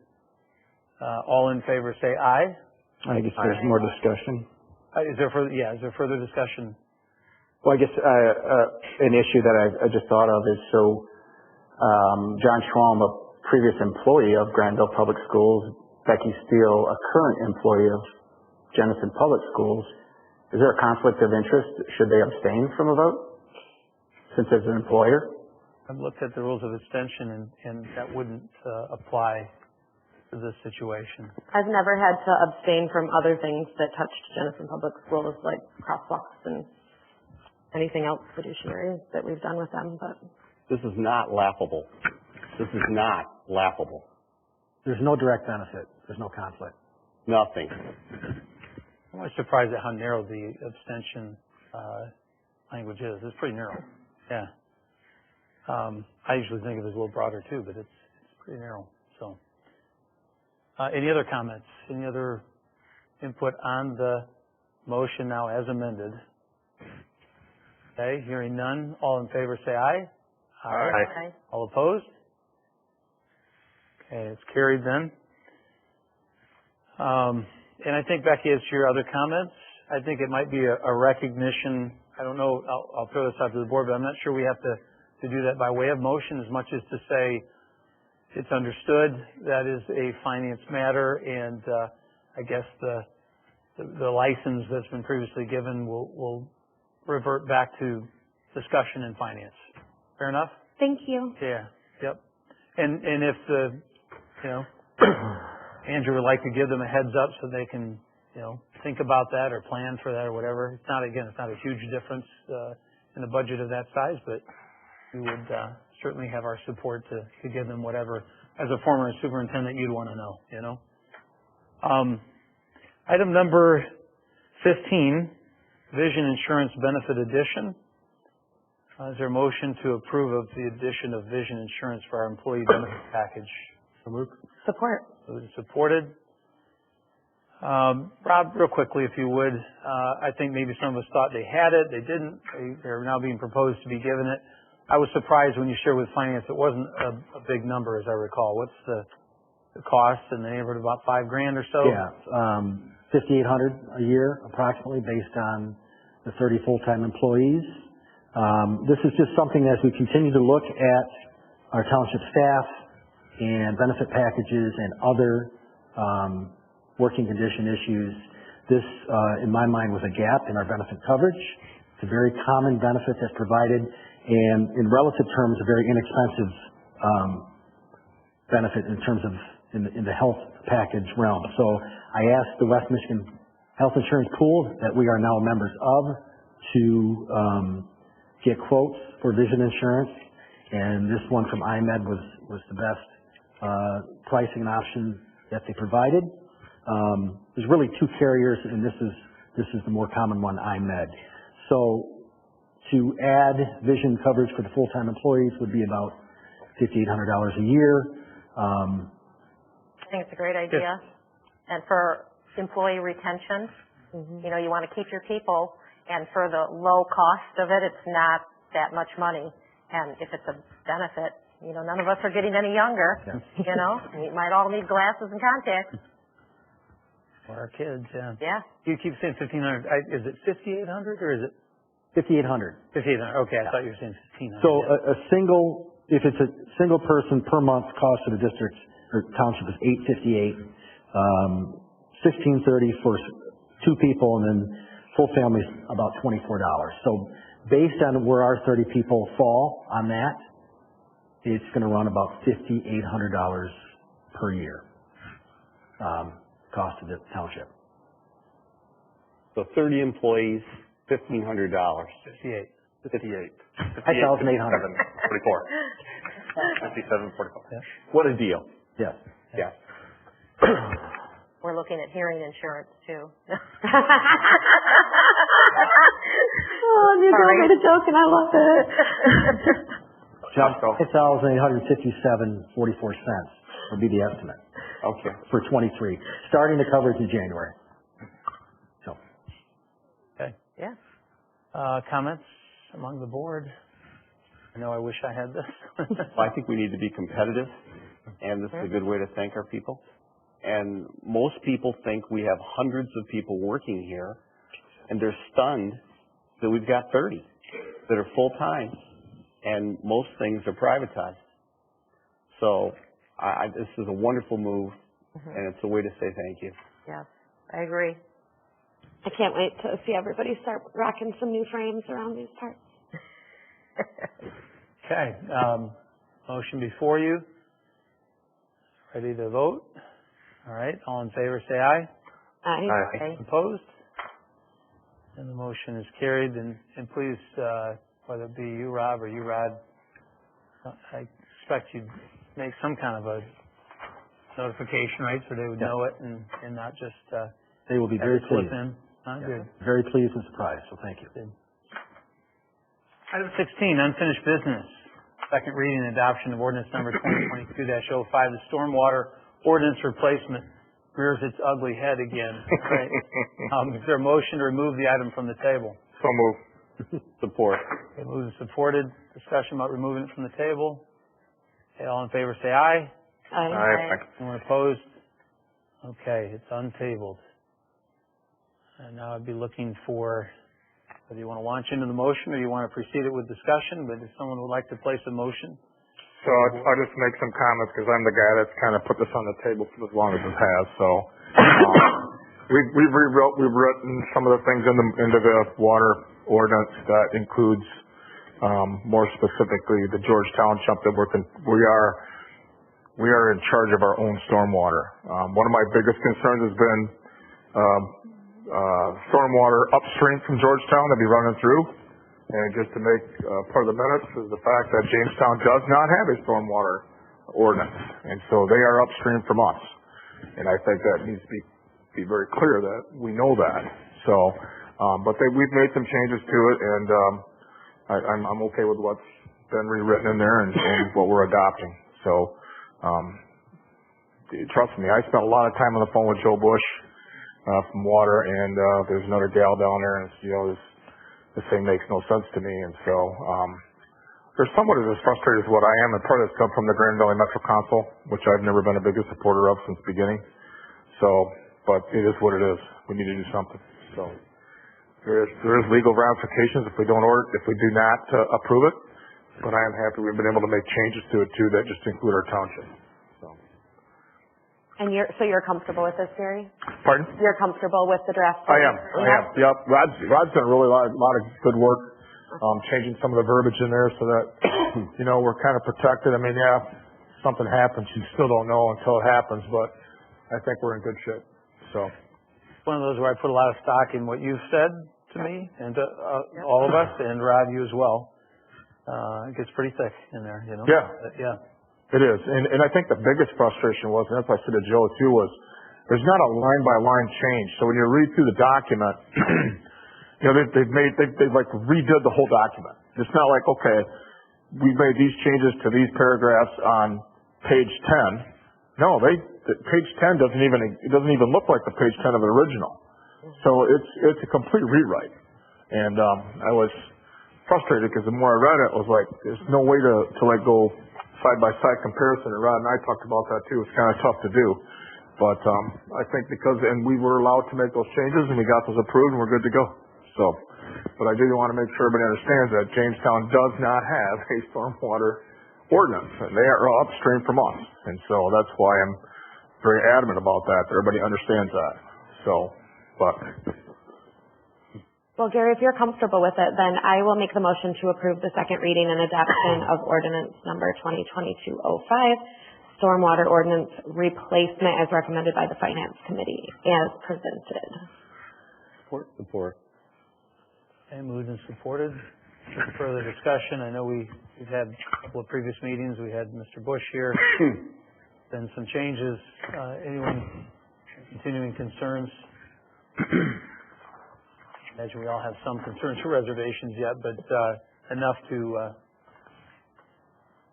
All in favor say aye. I guess there's more discussion. Is there further discussion? Well, I guess an issue that I just thought of is John Schwalm, a previous employee of Granville Public Schools, Becky Steele, a current employee of Jenison Public Schools. Is there a conflict of interest? Should they abstain from a vote since as an employer? I've looked at the rules of abstention and that wouldn't apply to this situation. I've never had to abstain from other things that touched Jenison Public Schools, like crosswalks and anything else fiduciary that we've done with them, but. This is not laughable. This is not laughable. There's no direct benefit. There's no conflict. Nothing. I'm really surprised at how narrow the abstention language is. It's pretty narrow. Yeah. I usually think of it as a little broader too, but it's pretty narrow. So, any other comments? Any other input on the motion now as amended? Okay, hearing none. All in favor say aye. Aye. All opposed? Okay, it's carried then. And I think, Becky, as to your other comments, I think it might be a recognition. I don't know, I'll throw this out to the board, but I'm not sure we have to do that by way of motion as much as to say it's understood that is a finance matter, and I guess the license that's been previously given will revert back to discussion in finance. Fair enough? Thank you. Yeah. Yep. And if Andrew would like to give them a heads up so they can, think about that or plan for that or whatever. It's not a huge difference in a budget of that size, but we would certainly have our support to give them whatever, as a former superintendent, you'd want to know, Item number 15, vision insurance benefit addition. Is there a motion to approve of the addition of vision insurance for our employee benefit package? So moved. Support. Moved and supported. Rob, real quickly, if you would, I think maybe some of us thought they had it. They didn't. They're now being proposed to be given it. I was surprised when you shared with finance it wasn't a big number, as I recall. What's the cost in the neighborhood of about $5,000 or so? Yeah, $5,800 a year approximately based on the 30 full-time employees. This is just something as we continue to look at our township staff and benefit packages and other working condition issues. This, in my mind, was a gap in our benefit coverage. It's a very common benefit that's provided, and in relative terms, a very inexpensive benefit in terms of in the health package realm. So I asked the West Michigan Health Insurance Pool that we are now members of to get quotes for vision insurance, and this one from IMED was the best pricing option that they provided. There's really two carriers, and this is the more common one, IMED. So to add vision coverage for the full-time employees would be about $5,800 a year. I think it's a great idea. And for employee retention, you want to keep your people, and for the low cost of it, it's not that much money. And if it's a benefit, none of us are getting any younger, we might all need glasses and contacts. For our kids, yeah. Yeah. You keep saying 1,500. Is it 5,800 or is it? 5,800. 5,800. Okay, I thought you were saying 1,500. So if it's a single person per month cost to the district or township is $858, $1,630 for two people, and then full family's about $24. So based on where our 30 people fall on that, it's going to run about $5,800 per year cost to the township. So 30 employees, $1,500. 58. 5,800. 44. 57.44. Yeah. What a deal. Yes. Yeah. We're looking at hearing insurance, too. Oh, you made a joke and I loved it. $5,857.44 would be the estimate. Okay. For 23, starting the coverage in January. So. Okay. Yeah. Comments among the board? I know I wish I had this. Well, I think we need to be competitive, and this is a good way to thank our people. And most people think we have hundreds of people working here, and they're stunned that we've got 30 that are full-time, and most things are privatized. So this is a wonderful move, and it's a way to say thank you. Yes, I agree. I can't wait to see everybody start rocking some new frames around these parts. Okay. Motion before you. Ready to vote? All right. All in favor, say aye. Aye. Opposed? And the motion is carried. And please, whether it be you, Rob, or you, Rod, I expect you'd make some kind of a notification, right, so they would know it and not just they will be very pleased. Good. Very pleased and surprised, so thank you. Good. Item 16, unfinished business. Second reading and adoption of ordinance number 2022-05, the stormwater ordinance replacement rears its ugly head again. Right. Is there a motion to remove the item from the table? So move. Support. Okay, moved and supported. Discussion about removing it from the table. Okay, all in favor say aye. Aye. Anyone opposed? Okay, it's untabled. And now I'd be looking for, whether you want to launch into the motion or you want to proceed it with discussion, but if someone would like to place a motion. So I'll just make some comments because I'm the guy that's kind of put this on the table for as long as it has. So we've written some of the things into the water ordinance that includes more specifically the Georgetown Township that we are we are in charge of our own stormwater. One of my biggest concerns has been stormwater upstream from Georgetown that be running through. And just to make part of the minutes is the fact that Jamestown does not have a stormwater ordinance, and so they are upstream from us. And I think that needs to be very clear that we know that. So, but we've made some changes to it, and I'm okay with what's been rewritten in there and what we're adopting. So, trust me, I spent a lot of time on the phone with Joe Bush from Water, and there's another gal down there, and this thing makes no sense to me. And so, they're somewhat as frustrated as what I am, and part of this comes from the Grand Valley Metro Council, which I've never been a biggest supporter of since the beginning. So, but it is what it is. We need to do something. So, there is legal ramifications if we do not approve it. But I am happy we've been able to make changes to it too that just include our township. So. And you're comfortable with this, Gary? Pardon? You're comfortable with the draft? I am. Yep. Rod's done a lot of good work, changing some of the verbiage in there so that, we're kind of protected. I mean, something happens, you still don't know until it happens, but I think we're in good shape. So. It's one of those where I put a lot of stock in what you've said to me and to all of us, and Rod, you as well. It gets pretty thick in there, Yeah. Yeah. It is. And I think the biggest frustration was, and that's what I said to Joe too, was there's not a line by line change. So when you read through the document, they've like redid the whole document. It's not like, okay, we made these changes to these paragraphs on page 10. No, page 10 doesn't even look like the page 10 of the original. So it's a complete rewrite. And I was frustrated because the more I read it, I was like, there's no way to like go side-by-side comparison. And Rod and I talked about that too. It's kind of tough to do. But I think and we were allowed to make those changes and we got those approved and we're good to go. So, but I do want to make sure everybody understands that Jamestown does not have a stormwater ordinance. And they are upstream from us. And so that's why I'm very adamant about that everybody understands that. So, but... Well, Gary, if you're comfortable with it, then I will make the motion to approve the second reading and adoption of ordinance number 2022-05, stormwater ordinance replacement as recommended by the Finance Committee as presented. Support. Okay, moved and supported. Further discussion. I know we've had a couple of previous meetings. We had Mr. Bush here. Been some changes. Anyone continuing concerns? I imagine we all have some concerns or reservations yet, but enough to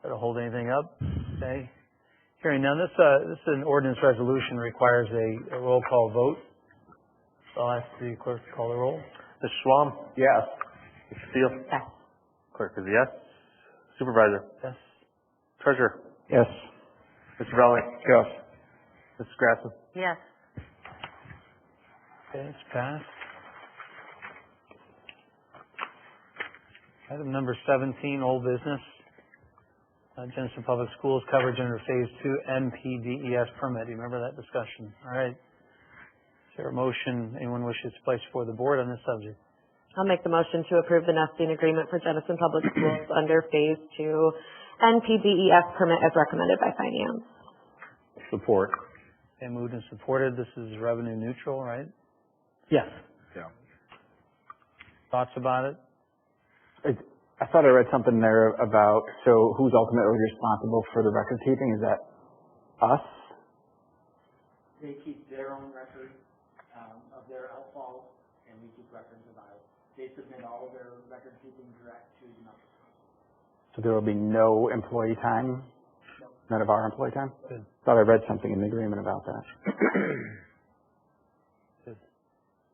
hold anything up. Okay. Hearing none, this is an ordinance resolution, requires a roll call vote. So I'll ask the clerk to call the roll. Mr. Schwam? Yes. Mr. Steele? Yes. Clerk is a yes. Supervisor? Yes. Treasurer? Yes. Mr. Valley? Yes. Mrs. Grassen? Yes. Okay, it's passed. Item number 17, old business. Genesee Public Schools coverage under Phase 2 NPDES permit. Do you remember that discussion? All right. Is there a motion anyone wishes to place before the board on this subject? I'll make the motion to approve the nesting agreement for Genesee Public Schools under Phase 2 NPDES permit as recommended by Finance. Support. Okay, moved and supported. This is revenue neutral, right? Yes. Yeah. Thoughts about it? I thought I read something there about, so who's ultimately responsible for the record keeping? Is that us? They keep their own record of their outfalls, and we keep records of ours. They submit all of their record keeping direct to the number. So there will be no employee time? No. None of our employee time? Good. Thought I read something in the agreement about that.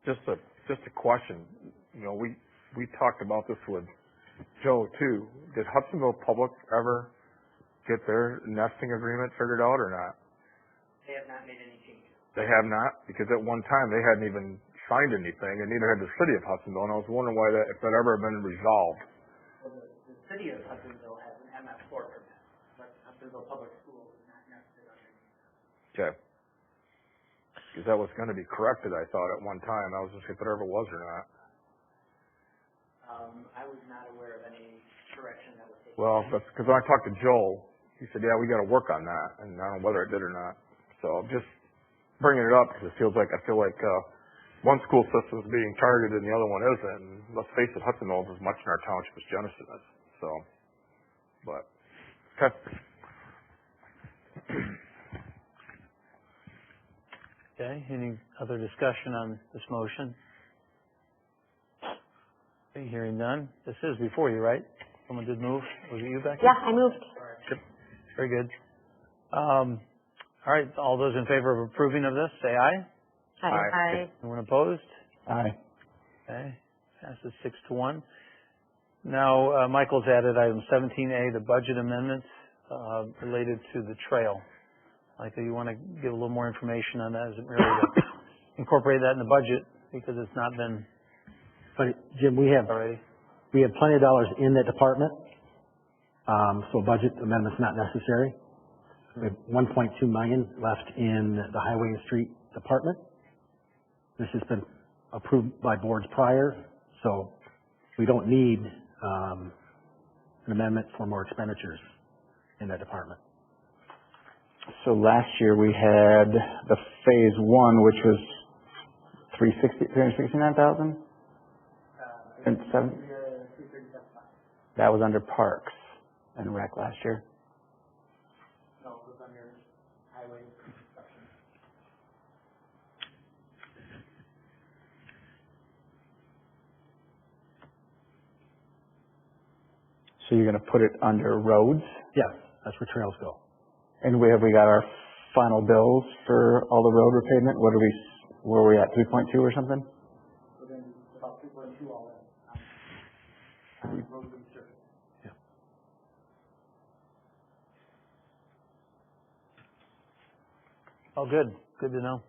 Just a question. We talked about this with Joe too. Did Hudsonville Public ever get their nesting agreement figured out or not? They have not made any changes. They have not, because at one time they hadn't even signed anything, and neither had the city of Hudsonville. And I was wondering why if that ever been resolved. Well, the city of Hudsonville has an MS4 permit, but Hudsonville Public Schools is not nested underneath. Okay. Because that was going to be corrected, I thought, at one time. I was just if it ever was or not. I was not aware of any correction that was taken. Well, that's because when I talked to Joel, he said, yeah, we got to work on that, and I don't know whether I did or not. So just bringing it up because I feel like one school system is being targeted and the other one isn't. And let's face it, Hudson knows as much in our township as Jenison is. So, but okay. Okay, any other discussion on this motion? Okay, hearing none. This is before you, right? Someone did move. Was it you, Becky? Yeah, I moved. Yep. Very good. All right, all those in favor of approving of this, say aye. Aye. Anyone opposed? Aye. Okay, passes 6-1. Now, Michael's added item 17A, the budget amendments related to the trail. Michael, you want to give a little more information on that? Is it really to incorporate that in the budget because it's not been But Jim, we have already? plenty of dollars in that department, so a budget amendment's not necessary. We have $1.2 million left in the Highway and Street Department. This has been approved by boards prior, so we don't need an amendment for more expenditures in that department. So last year we had the phase one, which was 369,000? And that was under Parks and Rec last year. No, it was under highway construction. So you're going to put it under roads? Yes, that's where trails go. And we got our final bills for all the road repavement? Where are we at, 3.2 or something? So then about 3.2 all in. Roads and surface. Yeah. Oh, good. Good to know.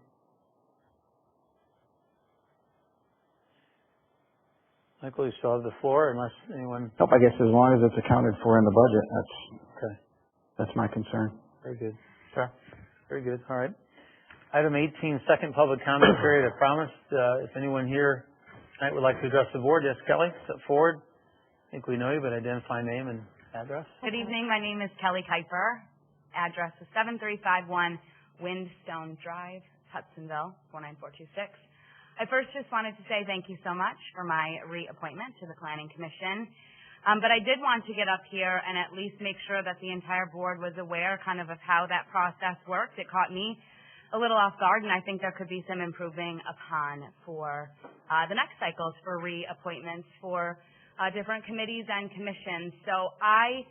Michael, you still have the floor unless anyone... Nope, I guess as long as it's accounted for in the budget, Okay. that's my concern. Very good. Sure. Very good. All right. Item 18, second public comment period. I promised if anyone here tonight would like to address the board, yes, Kelly, step forward. I think we know you, but identify name and address. Good evening. My name is Kelly Kuiper. Address is 7351 Windstone Drive, Hudsonville, 49426. I first just wanted to say thank you so much for my reappointment to the Planning Commission. But I did want to get up here and at least make sure that the entire board was aware kind of how that process worked. It caught me a little off guard, and I think there could be some improving upon for the next cycles for reappointments for different committees and commissions. So I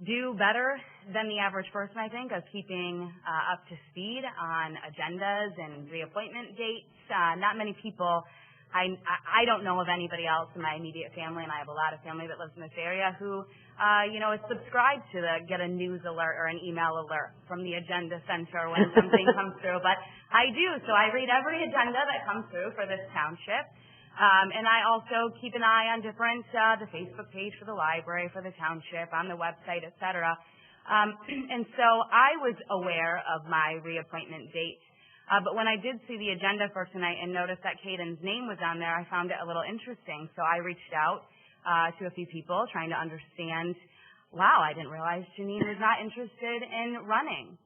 do better than the average person, I think, of keeping up to speed on agendas and reappointment dates. Not many people, I don't know of anybody else in my immediate family, and I have a lot of family that lives in this area who, is subscribed to get a news alert or an email alert from the agenda center when something comes through. But I do, so I read every agenda that comes through for this township. And I also keep an eye on different, the Facebook page for the library, for the township, on the website, et cetera. And so I was aware of my reappointment date. But when I did see the agenda for tonight and noticed that Caden's name was on there, I found it a little interesting. So I reached out to a few people trying to understand, wow, I didn't realize Janine was not interested in running.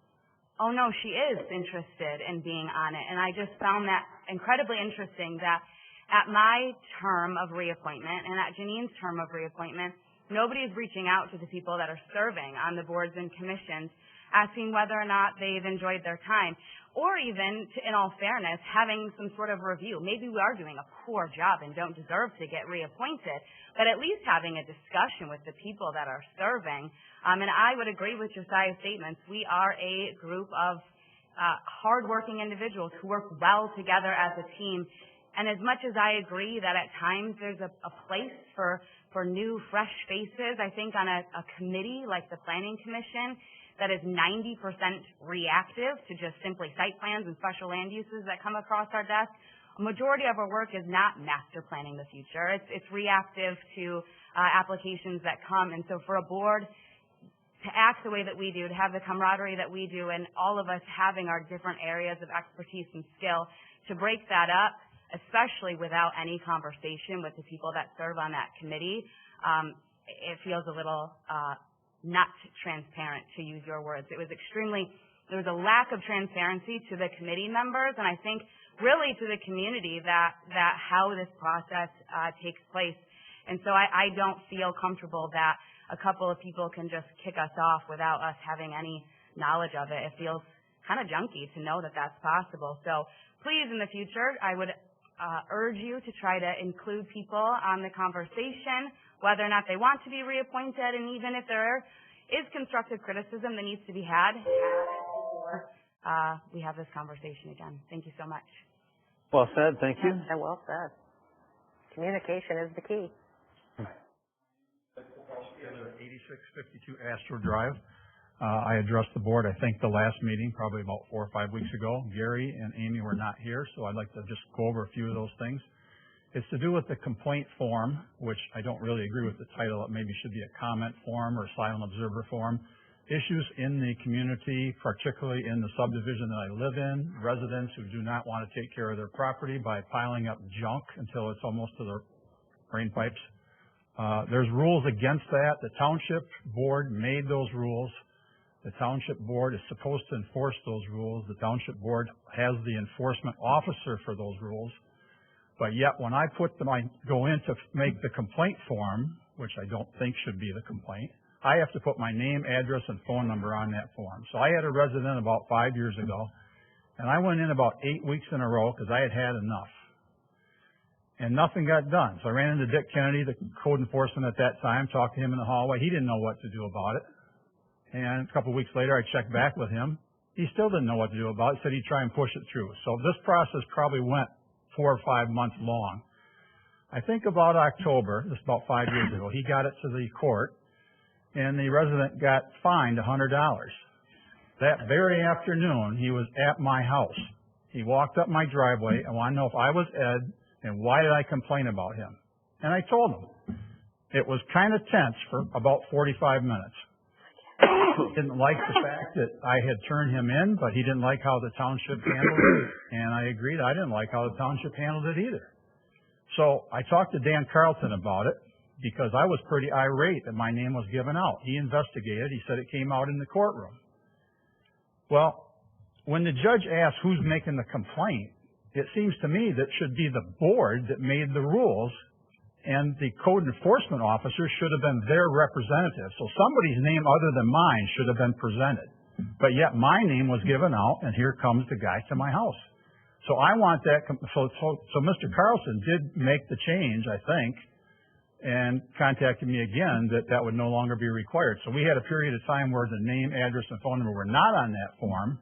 Oh, no, she is interested in being on it. And I just found that incredibly interesting that at my term of reappointment and at Janine's term of reappointment, nobody is reaching out to the people that are serving on the boards and commissions, asking whether or not they've enjoyed their time, or even, in all fairness, having some sort of review. Maybe we are doing a poor job and don't deserve to get reappointed, but at least having a discussion with the people that are serving. And I would agree with Josiah's statements. We are a group of hardworking individuals who work well together as a team. And as much as I agree that at times there's a place for new, fresh faces, I think on a committee like the Planning Commission that is 90% reactive to just simply site plans and special land uses that come across our desk, a majority of our work is not master planning the future. It's reactive to applications that come. And so for a board to act the way that we do, to have the camaraderie that we do, and all of us having our different areas of expertise and skill, to break that up, especially without any conversation with the people that serve on that committee, it feels a little not transparent, to use your words. There was a lack of transparency to the committee members, and I think really to the community that how this process takes place. And so I don't feel comfortable that a couple of people can just kick us off without us having any knowledge of it. It feels kind of junky to know that that's possible. So please, in the future, I would urge you to try to include people on the conversation, whether or not they want to be reappointed, and even if there is constructive criticism that needs to be had, we have this conversation again. Thank you so much. Well said. Thank you. Yeah, well said. Communication is the key. 8652 Astro Drive. I addressed the board, I think, the last meeting, probably about 4 or 5 weeks ago. Gary and Amy were not here, so I'd like to just go over a few of those things. It's to do with the complaint form, which I don't really agree with the title. It maybe should be a comment form or silent observer form. Issues in the community, particularly in the subdivision that I live in, residents who do not want to take care of their property by piling up junk until it's almost to their drain pipes. There's rules against that. The township board made those rules. The township board is supposed to enforce those rules. The township board has the enforcement officer for those rules. But yet when I go in to make the complaint form, which I don't think should be the complaint, I have to put my name, address, and phone number on that form. So I had a resident about 5 years ago, and I went in about 8 weeks in a row because I had had enough. And nothing got done. So I ran into Dick Kennedy, the code enforcement at that time, talked to him in the hallway. He didn't know what to do about it. And a couple of weeks later, I checked back with him. He still didn't know what to do about it. Said he'd try and push it through. So this process probably went 4 or 5 months long. I think about October, this is about 5 years ago, he got it to the court, and the resident got fined $100. That very afternoon, he was at my house. He walked up my driveway and wanted to know if I was Ed and why did I complain about him. And I told him. It was kind of tense for about 45 minutes. He didn't like the fact that I had turned him in, but he didn't like how the township handled it. And I agreed I didn't like how the township handled it either. So I talked to Dan Carlton about it because I was pretty irate that my name was given out. He investigated. He said it came out in the courtroom. Well, when the judge asked who's making the complaint, it seems to me that should be the board that made the rules, and the code enforcement officer should have been their representative. So somebody's name other than mine should have been presented. But yet my name was given out, and here comes the guy to my house. So I want that. So Mr. Carlson did make the change, I think, and contacted me again that would no longer be required. So we had a period of time where the name, address, and phone number were not on that form,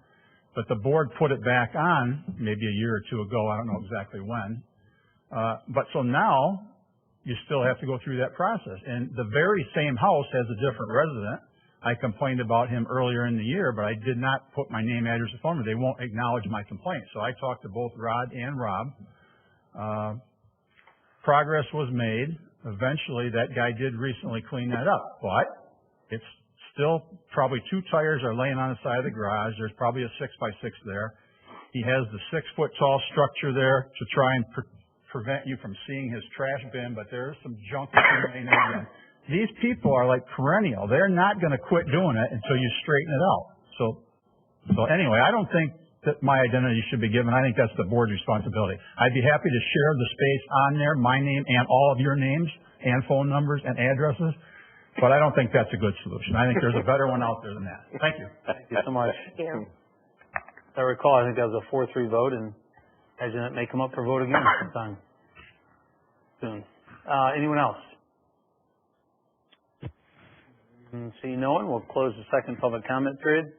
but the board put it back on maybe a year or two ago. I don't know exactly when. But so now you still have to go through that process. And the very same house has a different resident. I complained about him earlier in the year, but I did not put my name, address, and phone number. They won't acknowledge my complaint. So I talked to both Rod and Rob. Progress was made. Eventually, that guy did recently clean that up, but it's still probably 2 tires are laying on the side of the garage. There's probably a 6x6 there. He has the 6-foot tall structure there to try and prevent you from seeing his trash bin, but there's some junk laying there again. These people are like perennial. They're not going to quit doing it until you straighten it out. So anyway, I don't think that my identity should be given. I think that's the board's responsibility. I'd be happy to share the space on there, my name and all of your names and phone numbers and addresses, but I don't think that's a good solution. I think there's a better one out there than that. Thank you. Thank you so much. Thank you. As I recall, I think that was a 4-3 vote, and imagine that may come up for vote again sometime soon. Anyone else? See no one, we'll close the second public comment period.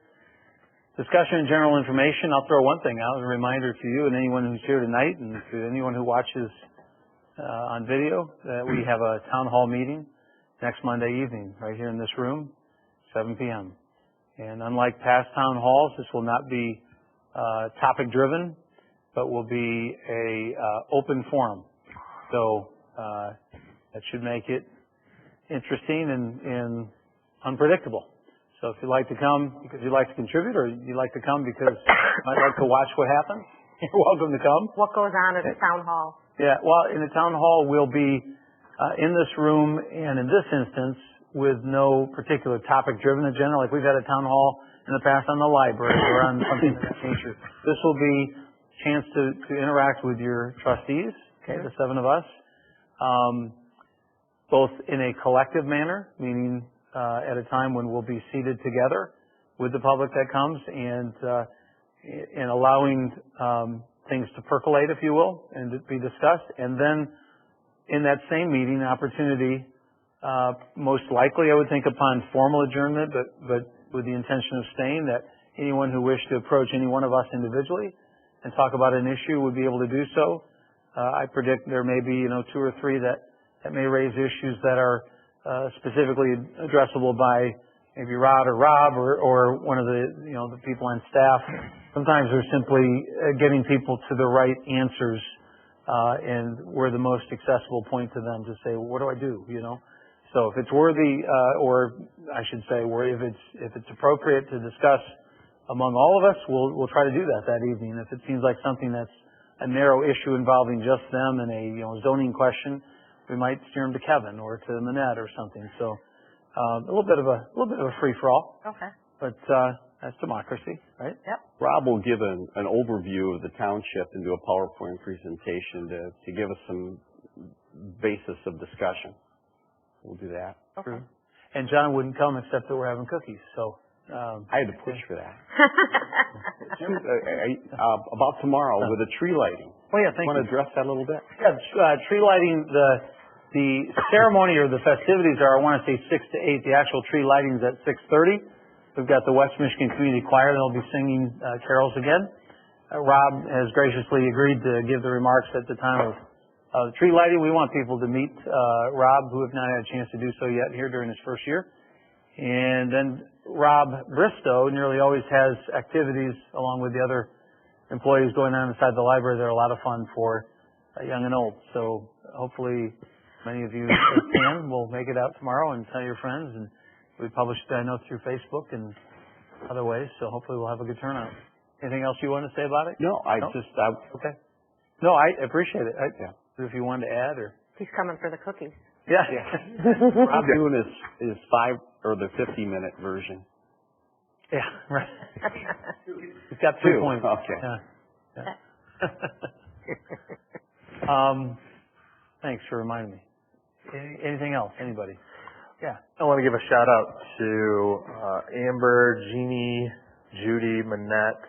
Discussion and general information. I'll throw one thing out, a reminder to you and anyone who's here tonight and to anyone who watches on video that we have a town hall meeting next Monday evening right here in this room, 7 p.m. And unlike past town halls, this will not be topic driven, but will be a open forum. So that should make it interesting and unpredictable. So if you'd like to come because you'd like to contribute, or you'd like to come because you might like to watch what happens, you're welcome to come. What goes on at the town hall? Yeah, well, in the town hall, we'll be in this room, and in this instance, with no particular topic-driven agenda, like we've had a town hall in the past on the library or on something of that nature. This will be a chance to interact with your trustees, okay, the 7 of us, both in a collective manner, meaning at a time when we'll be seated together with the public that comes, and allowing things to percolate, if you will, and to be discussed. And then in that same meeting, an opportunity, most likely I would think upon formal adjournment, but with the intention of staying, that anyone who wished to approach any one of us individually and talk about an issue would be able to do so. I predict there may be, 2 or 3 that may raise issues that are specifically addressable by maybe Rod or Rob or one of the, the people on staff. Sometimes they're simply getting people to the right answers, and we're the most accessible point to them to say, well, what do I do, So if it's worthy, or I should say, if it's appropriate to discuss among all of us, we'll try to do that evening. If it seems like something that's a narrow issue involving just them and a zoning question, we might steer them to Kevin or to Manette or something. So a little bit of a free for all. Okay. But that's democracy, right? Yep. Rob will give an overview of the township and do a PowerPoint presentation to give us some basis of discussion. We'll do that. Okay. And John wouldn't come except that we're having cookies, so. I had to push for that. Jim, about tomorrow with the tree lighting. Oh yeah, thank you. Want to address that a little bit? Yeah, tree lighting, the ceremony or the festivities are, I want to say 6 to 8. The actual tree lighting is at 6:30. We've got the West Michigan Community Choir. They'll be singing carols again. Rob has graciously agreed to give the remarks at the time of tree lighting. We want people to meet Rob, who have not had a chance to do so yet here during his first year. And then Rob Bristow nearly always has activities along with the other employees going on inside the library. They're a lot of fun for young and old. So hopefully many of you will make it out tomorrow and tell your friends. And we publish it, I know, through Facebook and other ways. So hopefully we'll have a good turnout. Anything else you want to say about it? No, okay. No, I appreciate it. If you wanted to add or. He's coming for the cookies. Yeah. Rob doing his 5 or the 50-minute version. Yeah, right. He's got 3 points. Okay. Yeah. Thanks for reminding me. Anything else? Anybody? Yeah. I want to give a shout out to Amber, Jeannie, Judy, Manette.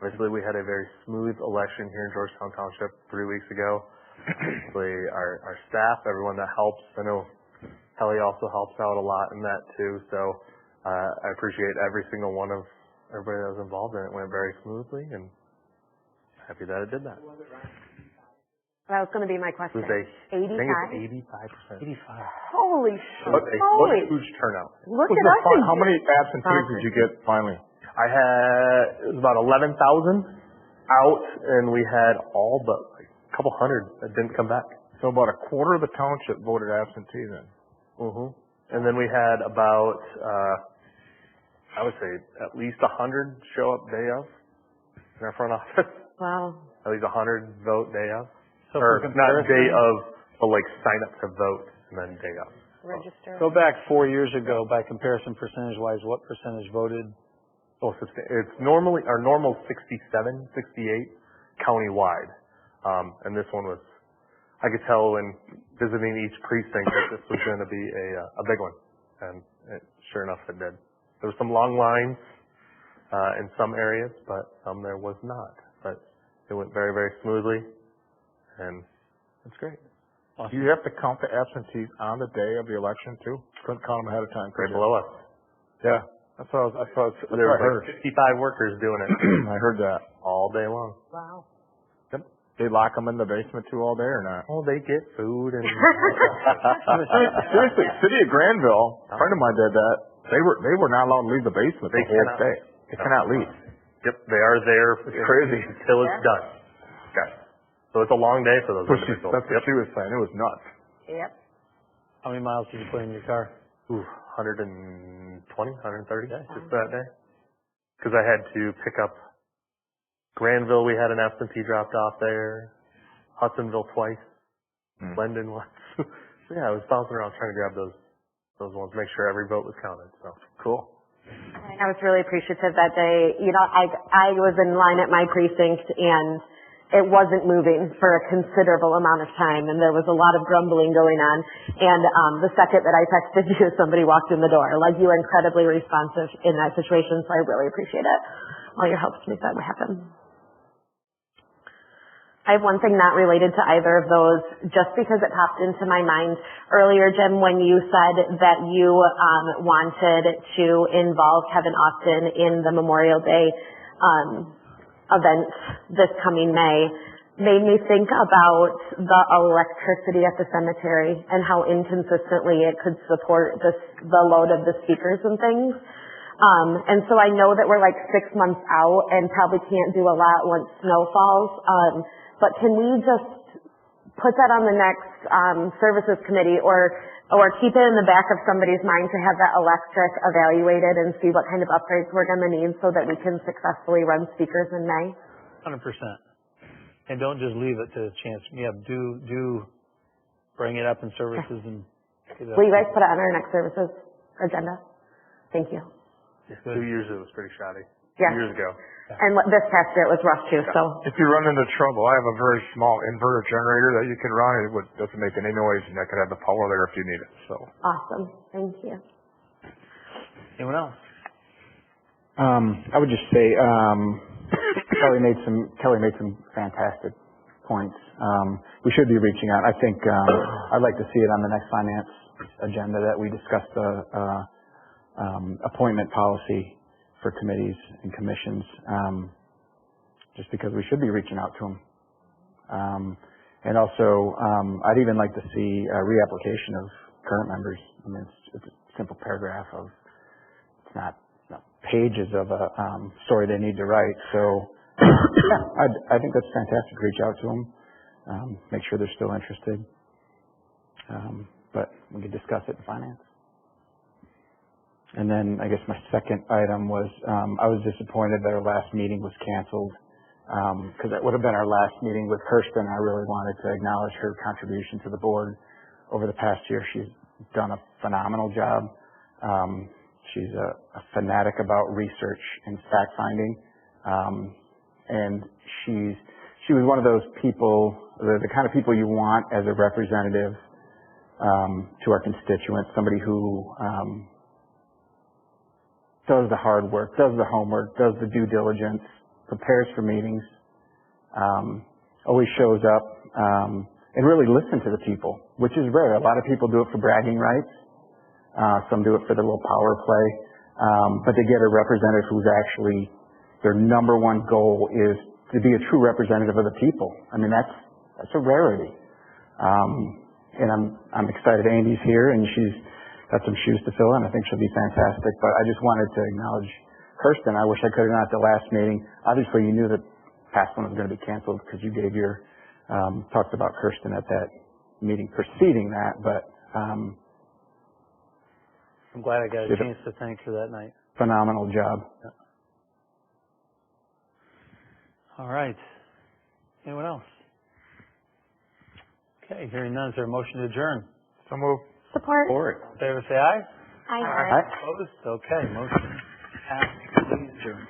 Obviously, we had a very smooth election here in Georgetown Township 3 weeks ago. Obviously, our staff, everyone that helps. I know Kelly also helps out a lot in that too. So I appreciate every single one of everybody that was involved, and it went very smoothly. And happy that it did that. That was going to be my question. It was 85? I think it's 85%. 85. Holy shit. What a huge turnout. Look at us. How many absentees did you get finally? It was about 11,000 out, and we had all but like a couple hundred that didn't come back. So about a quarter of the township voted absentee then. And then we had about, I would say at least 100 show up day of in our front office. Wow. At least 100 vote day of. So or not day of, but like sign up to vote and then day of. Register. Go back 4 years ago, by comparison, percentage-wise, what percentage voted? Oh, it's normally, our normal 67, 68 countywide. And this one was, I could tell when visiting each precinct that this was going to be a big one. And sure enough, it did. There were some long lines in some areas, but some there was not. But it went very, very smoothly, and it's great. Do you have to count the absentees on the day of the election too? Couldn't count them ahead of time. Right below us. Yeah. That's what I There were like 55 workers doing it. I heard that. All day long. Wow. Yep. They lock them in the basement too all day or not? Oh, they get food and. Seriously, City of Granville, a friend of mine did that. They were not allowed to leave the basement the whole day. They cannot leave. Yep, they are there. It's crazy until it's done. Okay. So it's a long day for those individuals. That's what she was saying. It was nuts. Yep. How many miles did you put in your car? 120, 130 just that day. Because I had to pick up Granville. We had an absentee dropped off there. Hudsonville twice. Glendon once. So yeah, I was bouncing around trying to grab those those ones, make sure every vote was counted, so, cool. I was really appreciative that day. You know, I was in line at my precinct and it wasn't moving for a considerable amount of time, and there was a lot of grumbling going on. And the second that I texted you, somebody walked in the door. Like, you were incredibly responsive in that situation, so I really appreciate it. All your help to make that happen. I have one thing not related to either of those, just because it popped into my mind earlier, Jim, when you said that you wanted to involve Kevin Austin in the Memorial Day event this coming May, made me think about the electricity at the cemetery and how inconsistently it could support the load of the speakers and things. And so I know that we're like 6 months out and probably can't do a lot once snow falls. But can we just put that on the next services committee or keep it in the back of somebody's mind to have that electric evaluated and see what kind of upgrades we're going to need so that we can successfully run speakers in May? 100%. And don't just leave it to chance. Yeah, do bring it up in services and. Will you guys put it on our next services agenda? Thank you. 2 years it was pretty shoddy. Yeah. 2 years ago. And this past year it was rough too, so. If you run into trouble, I have a very small inverter generator that you can run. It doesn't make any noise, and that could have the power there if you need it, so. Awesome. Thank you. Anyone else? I would just say, Kelly made some fantastic points. We should be reaching out. I think, I'd like to see it on the next finance agenda that we discuss the, appointment policy for committees and commissions, just because we should be reaching out to them. And also, I'd even like to see a reapplication of current members. I mean, it's a simple paragraph of, it's not pages of a story they need to write. So, yeah, I think that's fantastic. Reach out to them, make sure they're still interested. But we can discuss it in finance. And then I guess my second item was, I was disappointed that our last meeting was canceled, because that would have been our last meeting with Kirsten. I really wanted to acknowledge her contribution to the board over the past year. She's done a phenomenal job. She's a fanatic about research and fact finding. And she was one of those people, the kind of people you want as a representative, to our constituents, somebody who, does the hard work, does the homework, does the due diligence, prepares for meetings, always shows up, and really listen to the people, which is rare. A lot of people do it for bragging rights. Some do it for their little power play. But they get a representative who's actually, their number one goal is to be a true representative of the people. I mean, that's a rarity. And I'm excited Andy's here, and she's got some shoes to fill, and I think she'll be fantastic. But I just wanted to acknowledge Kirsten. I wish I could have gone at the last meeting. Obviously, you knew that past one was going to be canceled because you gave your, talked about Kirsten at that meeting preceding that, but I'm glad I got a chance to thank her that night. Phenomenal job. Yeah. All right. Anyone else? Okay, hearing none, is there a motion to adjourn? So move. Support. Favor say aye. Aye. Opposed? Okay, motion passed. Please adjourn.